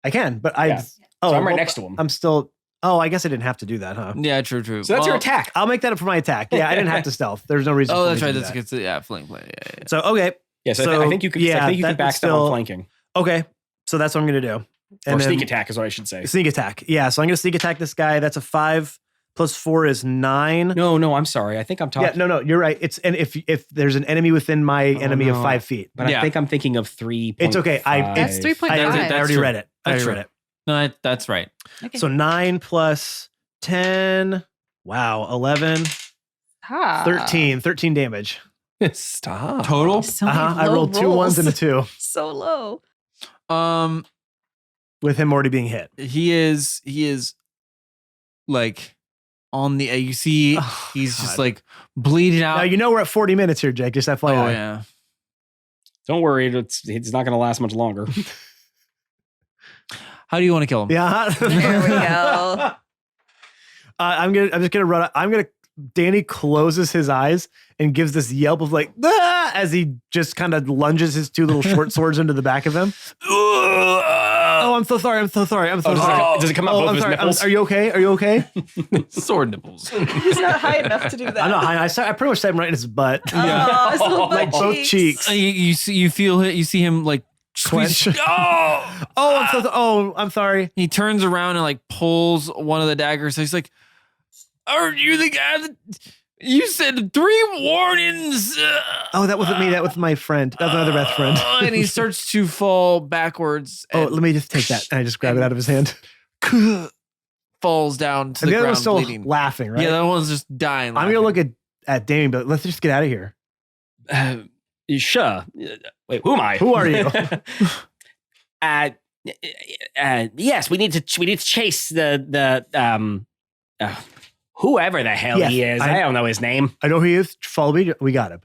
I can, but Yeah. Oh, So I'm right well, next to him. I'm still. Oh, I guess I didn't have to do that, huh? Yeah. True. So that's your Well, attack. I'll make that up for my attack. Yeah, I didn't have to stealth. There's no reason. Oh, for that's me right. to do That's that. against yeah, flank play. Yeah. So okay, Yes, I so, think you can. yeah, I think you can that would backstab still- on flanking okay. So that's what I'm gonna do. or then sneak attack is what I should say. Sneak attack. Yeah. So I'm gonna sneak attack this guy. That's a 5 plus 4 is 9. No, I'm sorry. I think I'm talking. Yeah. No. You're right. It's and if there's an enemy within my enemy of no. 5 feet, But Yeah. I think I'm thinking of 3. It's okay. That's 3.5. I already true. read it. I already That's read true. it. No, that's right. Okay. So 9 plus 10. Wow. 11. 13 damage. Stop. Total. So many I low rolled 2 rolls. 1s and a 2 So low. with him already being hit. He is like on the. You see, Oh, he's God. just like bleeding out. Now you know we're at 40 minutes here, Jake. Just FYI. Oh yeah. Don't worry, it's not going to last much longer. How do you want to kill him? Yeah. There we go. I'm just gonna run. Danny closes his eyes and gives this yelp of like "Ah!" as he just kind of lunges his 2 little short swords into the back of him. Oh, I'm so sorry. I'm so sorry. I'm so sorry. Does it come out both I'm of his sorry. nipples? Are you okay? Are you okay? Sword nipples. He's not high enough to do that. I'm not high. I pretty much set him right in his butt. Oh, his little Like butt both cheeks. You feel it. You see him like Clench. squeeze. Oh, I'm sorry. he turns around and like pulls one of the daggers. He's like, "Are you the guy that you said 3 warnings?" Oh, that wasn't me. That was my friend. That was another best friend. And he starts to fall backwards. Oh, And let me just take that. And I just grab it out of his hand. falls down to And the the other ground one's still bleeding. laughing, right? Yeah, that one's just dying. I'm gonna look at Damien, but let's just get out of here. Sure. Wait, who am I? Who are you? Yes, we need to chase the whoever the hell Yes, he is. I- I don't know his name. I know who he is. Follow me. We got him.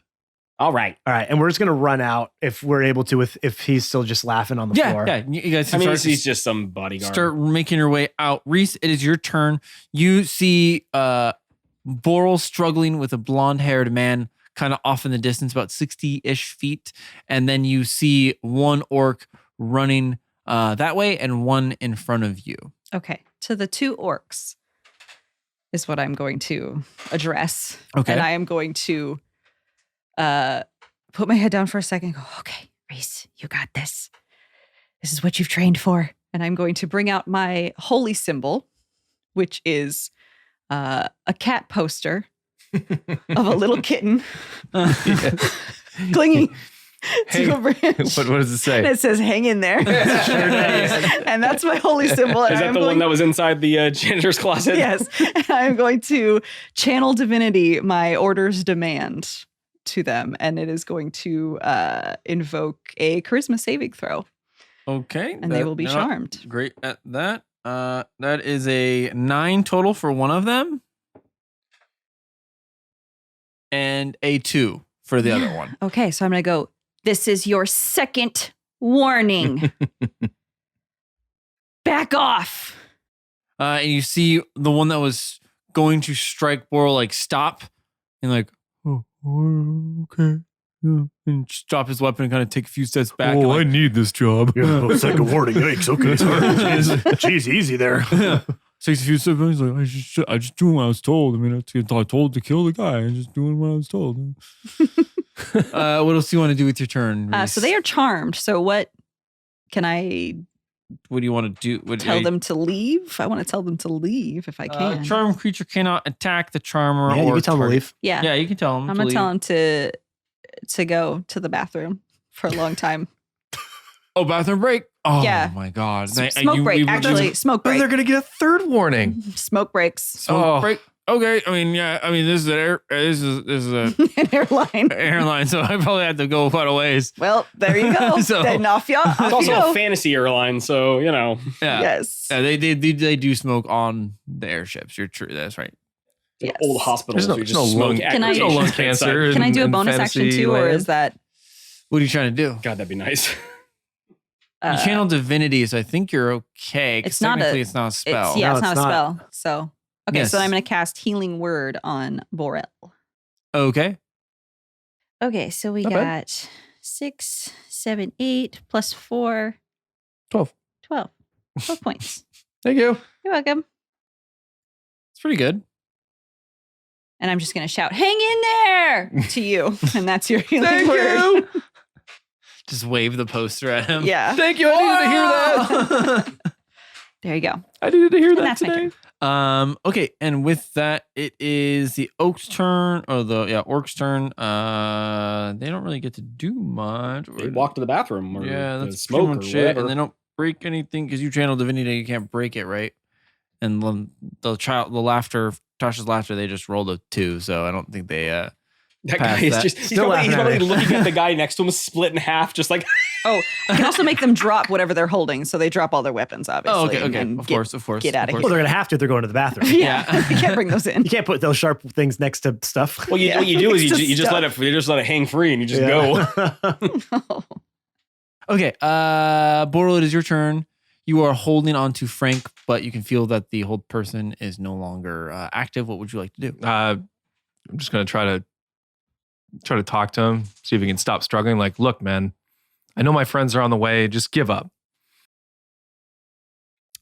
All right. All right, and we're just gonna run out if we're able to. If he's still just laughing on the floor. Yeah. You guys I mean, start, he's just some bodyguard. start making your way out. Reese, it is your turn. You see Borel struggling with a blonde-haired man kind of off in the distance, about 60-ish feet. And then you see one orc running that way and one in front of you. Okay. To the 2 orcs is what I'm going to address. Okay. And I am going to put my head down for a second and go, okay, Reese, you got this. This is what you've trained for. And I'm going to bring out my holy symbol, which is a cat poster of a little kitten clinging to a branch. What does it And say? it says, hang in there. And that's my holy symbol. And Is that I'm the going- one that was inside the janitor's closet? Yes. And I'm going to channel divinity my order's demand to them. And it is going to invoke a charisma saving throw. Okay. And they will be charmed. Great at that. That is a 9 total for one of them. And a 2 for the other one. Okay. So I'm going to go, this is your second warning. Back off. And you see the one that was going to strike Borel like stop and like, oh, okay. and just drop his weapon and kind of take a few steps back. Oh, and I need this job. Second warning. Yikes. Okay. Sorry. Jeez, easy there. takes a few steps back. He's like, I just doing what I was told. I mean, I told to kill the guy. I'm just doing what I was told. What else do you want to do with your turn, Reese? So they are charmed. So what can I What do you want to do? tell them to leave? I want to tell them to leave if I can. Charmed creature cannot attack the charmer. Yeah, or you can tell them to target. leave. Yeah. Yeah, you can tell them. I'm going to tell them to go to the bathroom for a long time. Oh, bathroom break. Oh Yeah. my god. Smoke break. Actually, smoke Then break. they're going to get a third warning. Smoke breaks. Smoke break. Okay. I mean, yeah. I mean, this is a An airline. airline, so I probably have to go quite a ways. Well, there you go. So- Then off you It's you also go. a fantasy airline, so Yeah. Yes. Yeah, they do smoke on the airships. You're true. That's right. Yes. old hospitals. There's no- where you there's just no lung- smoke Can I- There's no aggregations lung inside. cancer. Can I do a in bonus action fantasy too, or land. is that What are you trying to do? God, that'd be nice. You channel divinity, so I think you're okay. 'Cause It's not a- technically it's not a spell. It's, yeah, No, it's not it's a not. spell. So okay, Yes. so I'm going to cast Healing Word on Borel. Okay. Okay, so we Not got bad. 6, 7, 8 plus 4, 12. 12. 12 points. Thank you. You're welcome. It's pretty good. And I'm just going to shout, "Hang in there!" to you. And that's your healing Thank word. you. Just wave the poster at him. Yeah. Thank you. I needed to hear that. There you go. I needed to hear And that that's my today. turn. Okay, and with that, it is the Oak's turn, or Orc's turn. They don't really get to do much. They walk to the bathroom or Yeah, the that's smoke pretty much or it. whatever. And they don't break anything because you channel divinity, you can't break it, right? And the laughter, Tasha's laughter, they just rolled a 2, so I don't think they. that past guy is that. just he's Still probably laughing at me. looking at the guy next to him split in half, just like Oh, I can also make them drop whatever they're holding. So they drop all their weapons, obviously. Oh, okay, and okay, of course, Get out of Well, here. they're going to have to if they're going to the bathroom. Yeah. You can't bring those in. You can't put those sharp things next to stuff. What you Yeah. what you do is It's you just stuff. let it hang free and you just go. Okay, Borel, it is your turn. You are holding on to Frank, but you can feel that the hold person is no longer active. What would you like to do? I'm just going to try to talk to him, see if he can stop struggling. Like, look, man, I know my friends are on the way. Just give up.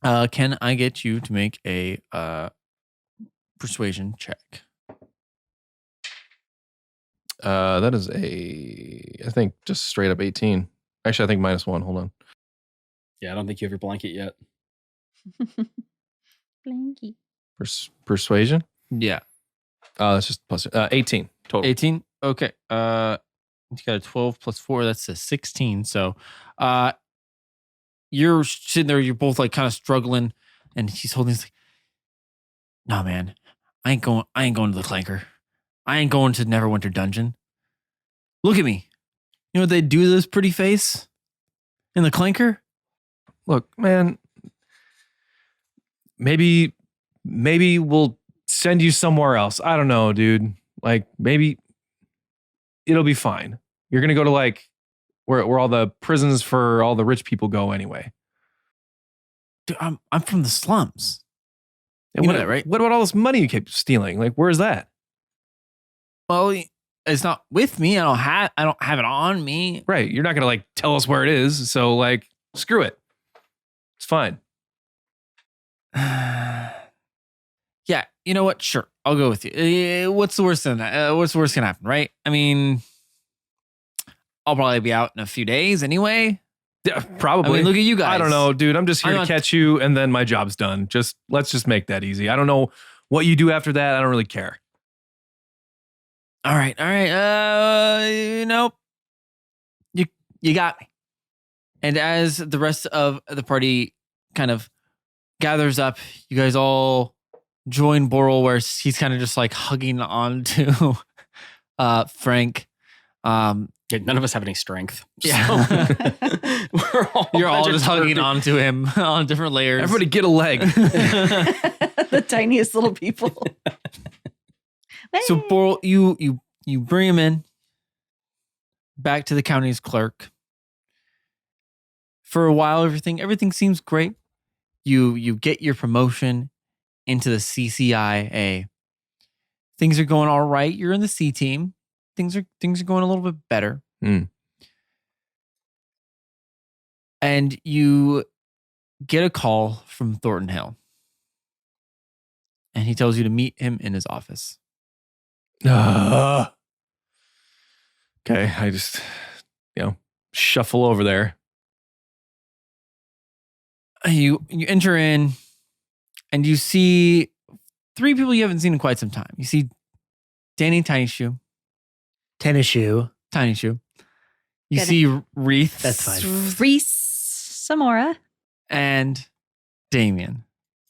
Can I get you to make a persuasion check? That is I think just straight up 18. Actually, I think -1. Hold on. Yeah, I don't think you have your blanket yet. Blanky. Persuasion? Yeah. That's just plus 18 total. 18? Okay. You got a 12 plus 4. That's a 16. So you're sitting there, you're both like kind of struggling, and he's holding this like, no, man, I ain't going to the Clanker. I ain't going to Neverwinter Dungeon. Look at me. You know what they do to this pretty face in the Clanker? Look, man, maybe we'll send you somewhere else. I don't know, dude. Like, maybe it'll be fine. You're going to go to like where all the prisons for all the rich people go anyway. Dude, I'm from the slums. And You what, know that, right? What about all this money you keep stealing? Like, where's that? Well, it's not with me. I don't have it on me. Right. You're not going to like tell us where it is. So like, screw it. It's fine. Yeah, you know what? Sure, I'll go with you. What's the worst than that? What's the worst gonna happen, right? I mean, I'll probably be out in a few days anyway. Yeah, probably. I mean, look at you guys. I don't know, dude. I'm just here I'm to not- catch you and then my job's done. Let's just make that easy. I don't know what you do after that. I don't really care. All right. Nope. You got me. And as the rest of the party kind of gathers up, you guys all join Borel, where he's kind of just like hugging on to Frank. Yeah, none of us have any strength. Yeah. So You're all just just hugging perfect. onto him on different layers. Everybody get a leg. The tiniest little people. So Borel, you bring him in back to the county's clerk. For a while, everything seems great. You get your promotion into the CCIA. Things are going all right. You're in the C team. things are going a little bit better. And you get a call from Thornton Hill. And he tells you to meet him in his office. Okay, I just, shuffle over there. You enter in and you see 3 people you haven't seen in quite some time. You see Danny Tiny Shoe. Tennis shoe. Tiny Shoe. You see Wreath. That's fine. Reese Samora. And Damien.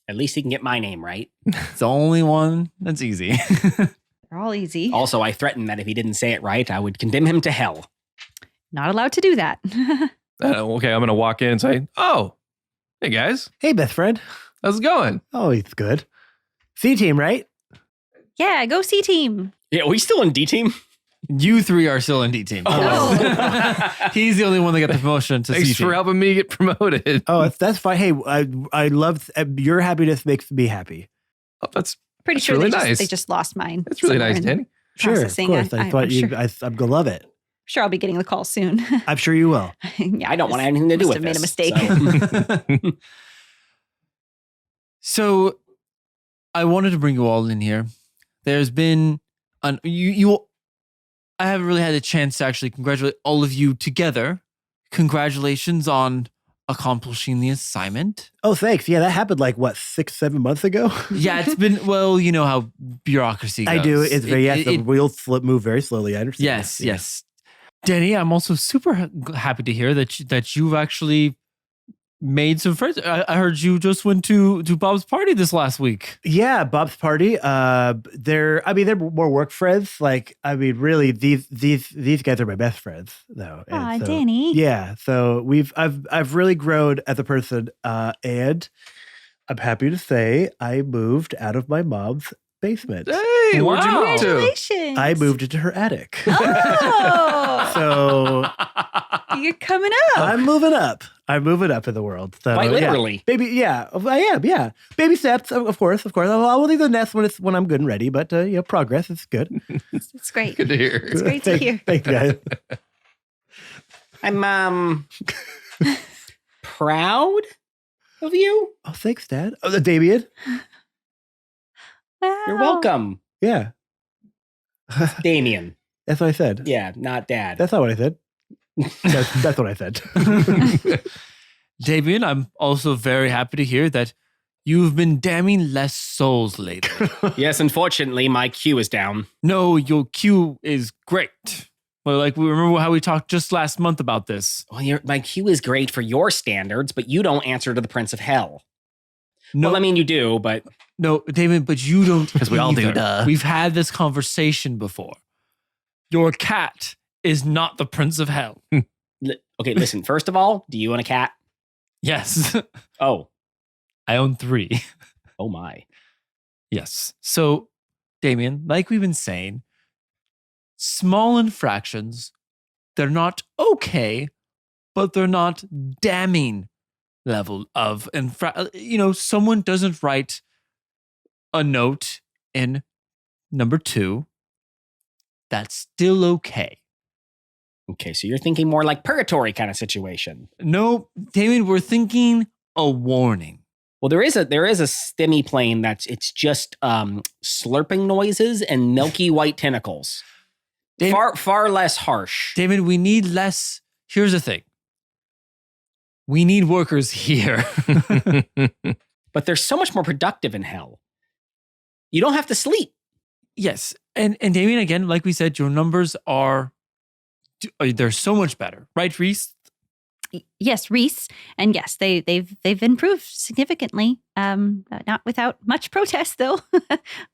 At least he can get my name right. It's the only one that's easy. They're all easy. Also, I threatened that if he didn't say it right, I would condemn him to hell. Not allowed to do that. Okay, I'm going to walk in and say, oh, hey guys. Hey, best friend. How's it going? Oh, it's good. C team, right? Yeah, go C team. Yeah, are we still in D team? You 3 are still in D team. He's the only one that got the promotion to Thanks C team. for helping me get promoted. Oh, that's fine. Hey, I love your happiness makes me happy. Oh, that's Pretty sure really they nice. just lost mine. That's really somewhere nice, in Danny. Sure, of processing. course. I thought I'm gonna love it. Sure, I'll be getting the call soon. I'm sure you will. Yeah, I don't want anything to do with must this. have made a mistake. so- So I wanted to bring you all in here. There's been I haven't really had a chance to actually congratulate all of you together. Congratulations on accomplishing the assignment. Oh, thanks. Yeah, that happened 6-7 months ago. Yeah, it's been, well, you know how bureaucracy goes. I do. It's very, the wheels move very slowly. I understand. Yes, Yeah. yes. Danny, I'm also super happy to hear that you've actually made some friends. I heard you just went to Bob's party this last week. Yeah, Bob's party. They're more work friends. Really, these guys are my best friends, though. Aw, Danny. Yeah, so I've really grown as a person, and I'm happy to say I moved out of my mom's basement. Hey, where'd you move to? Congratulations. I moved into her attic. Oh, So you're coming up. I'm moving up. I'm moving up in the world. So, Quite yeah. literally. Baby, yeah, I am. Yeah, baby steps. Of course. I'll leave the nest when I'm good and ready. But progress is good. It's great. Good to hear. It's great to hear. Thank you, guys. I'm proud of you. Oh, thanks, Dad. Oh, Damien. Wow. You're welcome, Yeah, Damien. that's what I said. Yeah, not Dad. That's not what I said. That's what I said. Damien, I'm also very happy to hear that you've been damning less souls lately. Yes, unfortunately, my Q is down. No, your Q is great. Well, we remember how we talked just last month about this. Well, my Q is great for your standards, but you don't answer to the Prince of Hell. No, Well, I mean, you do, but no, Damien, but you don't. 'Cause we all do, either. duh. We've had this conversation before. Your cat is not the Prince of Hell. okay, listen, first of all, do you own a cat? Yes, Oh, I own 3. oh my. Yes. So, Damien, like we've been saying, small infractions, they're not okay, but they're not damning level of someone doesn't write a note in number 2. That's still okay. Okay, so you're thinking more like purgatory kind of situation. No, Damien, we're thinking a warning. Well, there is a stimmy plane it's just slurping noises and milky white tentacles. Far less harsh. David, we need less. Here's the thing. We need workers here. But they're so much more productive in hell. You don't have to sleep. Yes. And Damien, again, like we said, your numbers they're so much better. Right, Reese? Yes, Reese, and yes, they've improved significantly. Not without much protest though,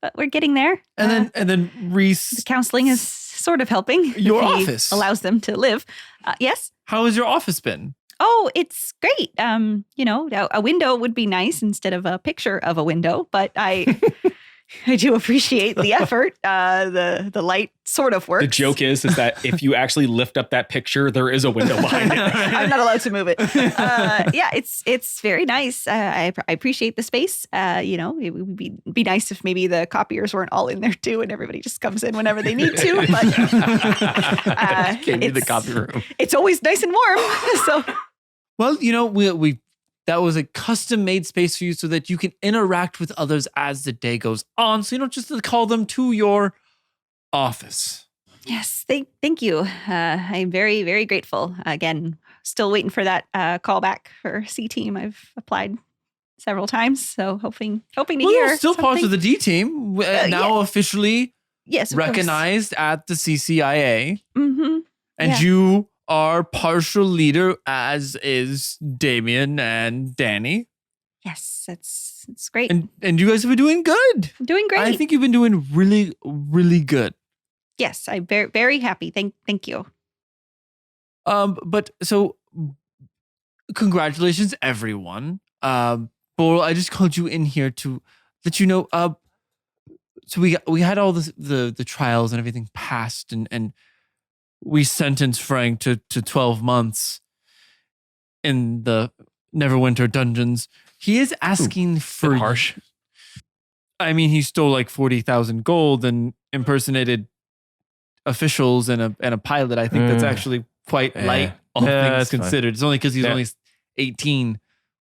but we're getting there. And then Reese. The counseling is sort of helping. Your if he office. allows them to live. Yes. How has your office been? Oh, it's great. A window would be nice instead of a picture of a window, but I do appreciate the effort. The light sort of works. The joke is that if you actually lift up that picture, there is a window behind it. I'm not allowed to move it. Yeah, it's very nice. I appreciate the space. It would be nice if maybe the copiers weren't all in there too, and everybody just comes in whenever they need to. But Gave me the copy room. It's always nice and warm. So, well, we that was a custom-made space for you so that you can interact with others as the day goes on. So you don't just call them to your office. Yes, thank you. I'm very, very grateful. Again, still waiting for that call back for C team. I've applied several times, so hoping to hear. Still part of the D team, now officially recognized at the CCIA. Mm-hmm. And you are partial leader, as is Damien and Danny. Yes, it's great. And you guys have been doing good. Doing great. I think you've been doing really, really good. Yes, I'm very, very happy. Thank you. But so congratulations, everyone. Borel, I just called you in here to let you know. So we had all the trials and everything passed, and we sentenced Frank to 12 months in the Neverwinter dungeons. He is asking for harsh. I mean, he stole like 40,000 gold and impersonated officials and a pilot. I think that's actually quite light, all things considered. Fine. It's only because he's only 18.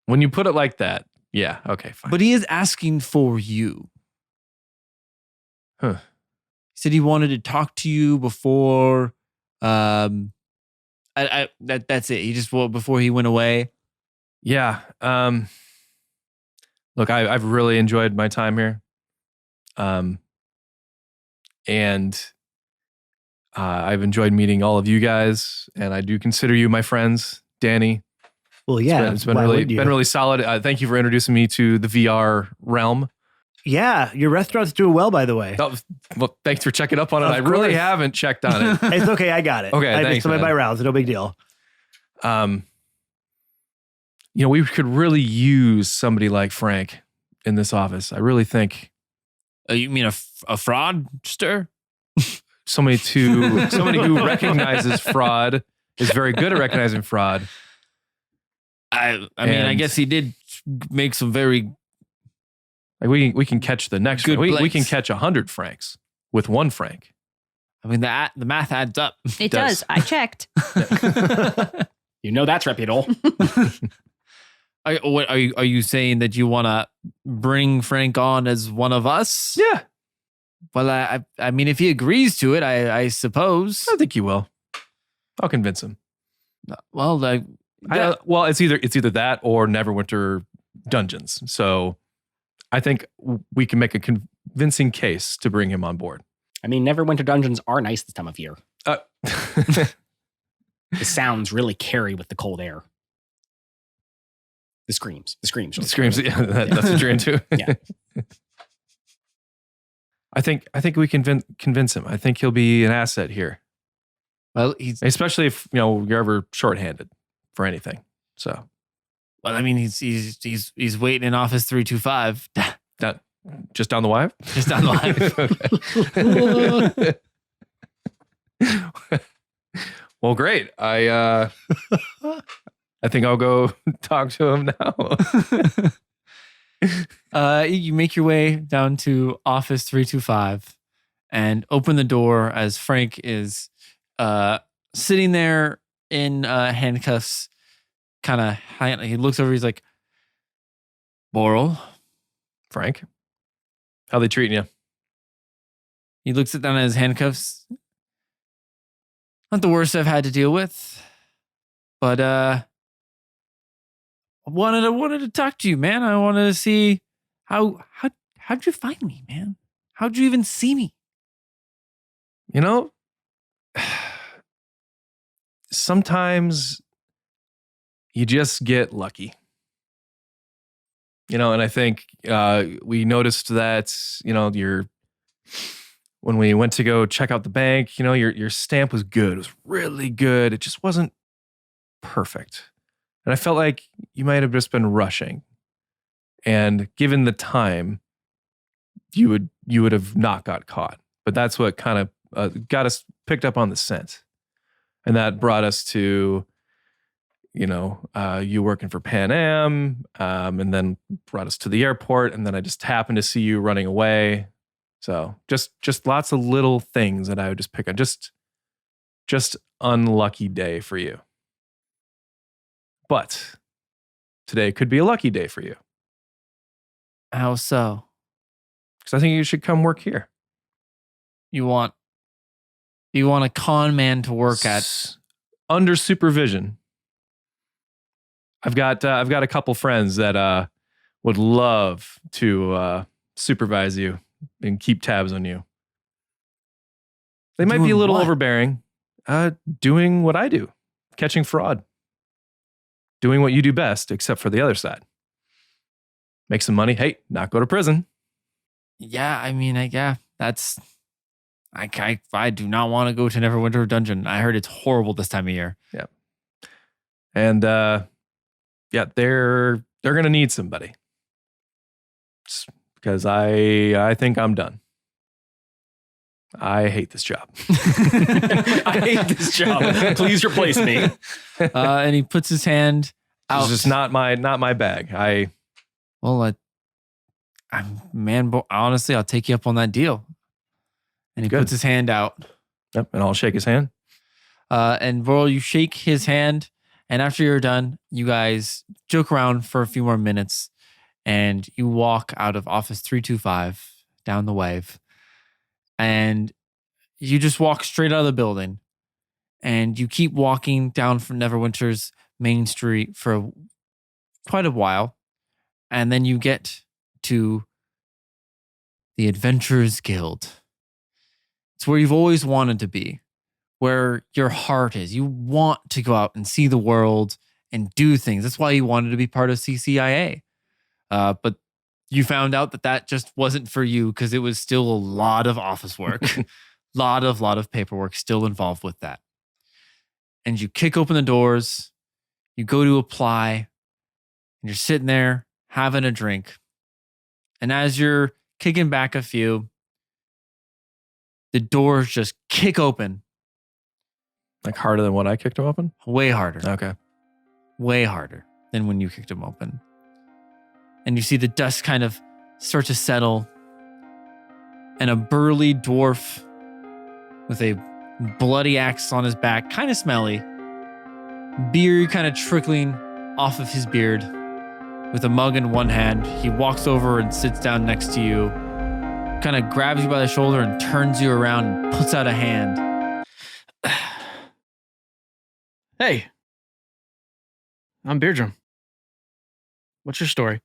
When you put it like that, yeah, okay, fine. But he is asking for you. He said he wanted to talk to you before. That's it. He just before he went away. Yeah. Look, I've really enjoyed my time here. And I've enjoyed meeting all of you guys, and I do consider you my friends, Danny. Well, yeah, it's been really solid. Thank you for introducing me to the VR realm. Yeah, your restaurant's doing well, by the way. Oh, well, thanks for checking up on it. I really haven't checked on it. It's okay, I got it. Okay, thanks, man. By rounds, no big deal. We could really use somebody like Frank in this office. I really think. You mean a fraudster? Somebody who recognizes fraud, is very good at recognizing fraud. I mean, I guess he did make some very. Like we can catch the next good. We can catch 100 Franks with one Frank. I mean, the math adds up. It does. I checked. That's reputable. Are you saying that you want to bring Frank on as one of us? Yeah. Well, I mean, if he agrees to it, I suppose. I think he will. I'll convince him. Well, it's either that or Neverwinter Dungeons. So I think we can make a convincing case to bring him on board. I mean, Neverwinter Dungeons are nice this time of year. The sounds really carry with the cold air. The screams. Yeah, that's what you're into. Yeah. I think we can convince him. I think he'll be an asset here. Well, especially if you're ever shorthanded for anything. So, well, I mean, he's waiting in office 325. That just down the wife? Just down the wife. Well, great. I think I'll go talk to him now. You make your way down to office 325 and open the door as Frank is sitting there in handcuffs. He looks over. He's like, Borel, Frank, how they treating you? He looks down at his handcuffs. Not the worst I've had to deal with, but I wanted to talk to you, man. I wanted to see how'd you find me, man? How'd you even see me? Sometimes you just get lucky. And I think we noticed that, when we went to go check out the bank, your stamp was good. It was really good. It just wasn't perfect. And I felt like you might have just been rushing. And given the time, you would have not got caught. But that's what kind of got us picked up on the scent. And that brought us to, you working for Pan Am, and then brought us to the airport. And then I just happened to see you running away. So just lots of little things that I would just pick on. Just unlucky day for you. But today could be a lucky day for you. How so? Because I think you should come work here. You want a con man to work at under supervision. I've got a couple friends that would love to supervise you and keep tabs on you. They might be a little overbearing. Doing what I do, catching fraud, doing what you do best, except for the other side. Make some money. Hey, not go to prison. Yeah, I mean, that's. I do not want to go to Neverwinter Dungeon. I heard it's horrible this time of year. Yeah, and they're gonna need somebody. Because I think I'm done. I hate this job. I hate this job. Please replace me. And he puts his hand out. It's just not my bag. Honestly, I'll take you up on that deal. And he puts his hand out. Yep, and I'll shake his hand. And Borel, you shake his hand, and after you're done, you guys joke around for a few more minutes, and you walk out of Office 325 down the wave. And you just walk straight out of the building, and you keep walking down from Neverwinter's main street for quite a while. And then you get to the Adventurers Guild. It's where you've always wanted to be, where your heart is. You want to go out and see the world and do things. That's why you wanted to be part of CCIA. But you found out that just wasn't for you because it was still a lot of office work, lot of paperwork still involved with that. And you kick open the doors, you go to apply, and you're sitting there having a drink. And as you're kicking back a few, the doors just kick open. Like harder than what I kicked them open? Way harder. Okay. Way harder than when you kicked them open. And you see the dust kind of start to settle. And a burly dwarf with a bloody axe on his back, kind of smelly, beard kind of trickling off of his beard, with a mug in one hand. He walks over and sits down next to you, kind of grabs you by the shoulder and turns you around and puts out a hand. Hey, I'm Beardrum. What's your story?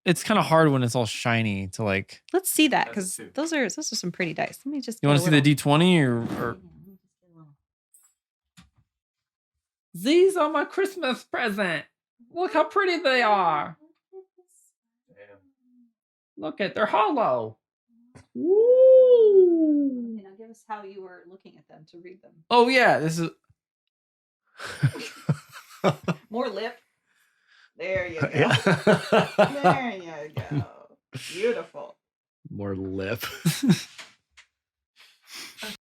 It's kind of hard when it's all shiny to like. Let's see that, because those are some pretty dice. Let me just. You want to see the D20 or? These are my Christmas present. Look how pretty they are. Look at, they're hollow. Woo! Now give us how you were looking at them to read them. Oh yeah, this is. More lip. There you go. Yeah. There you go. Beautiful. More lip.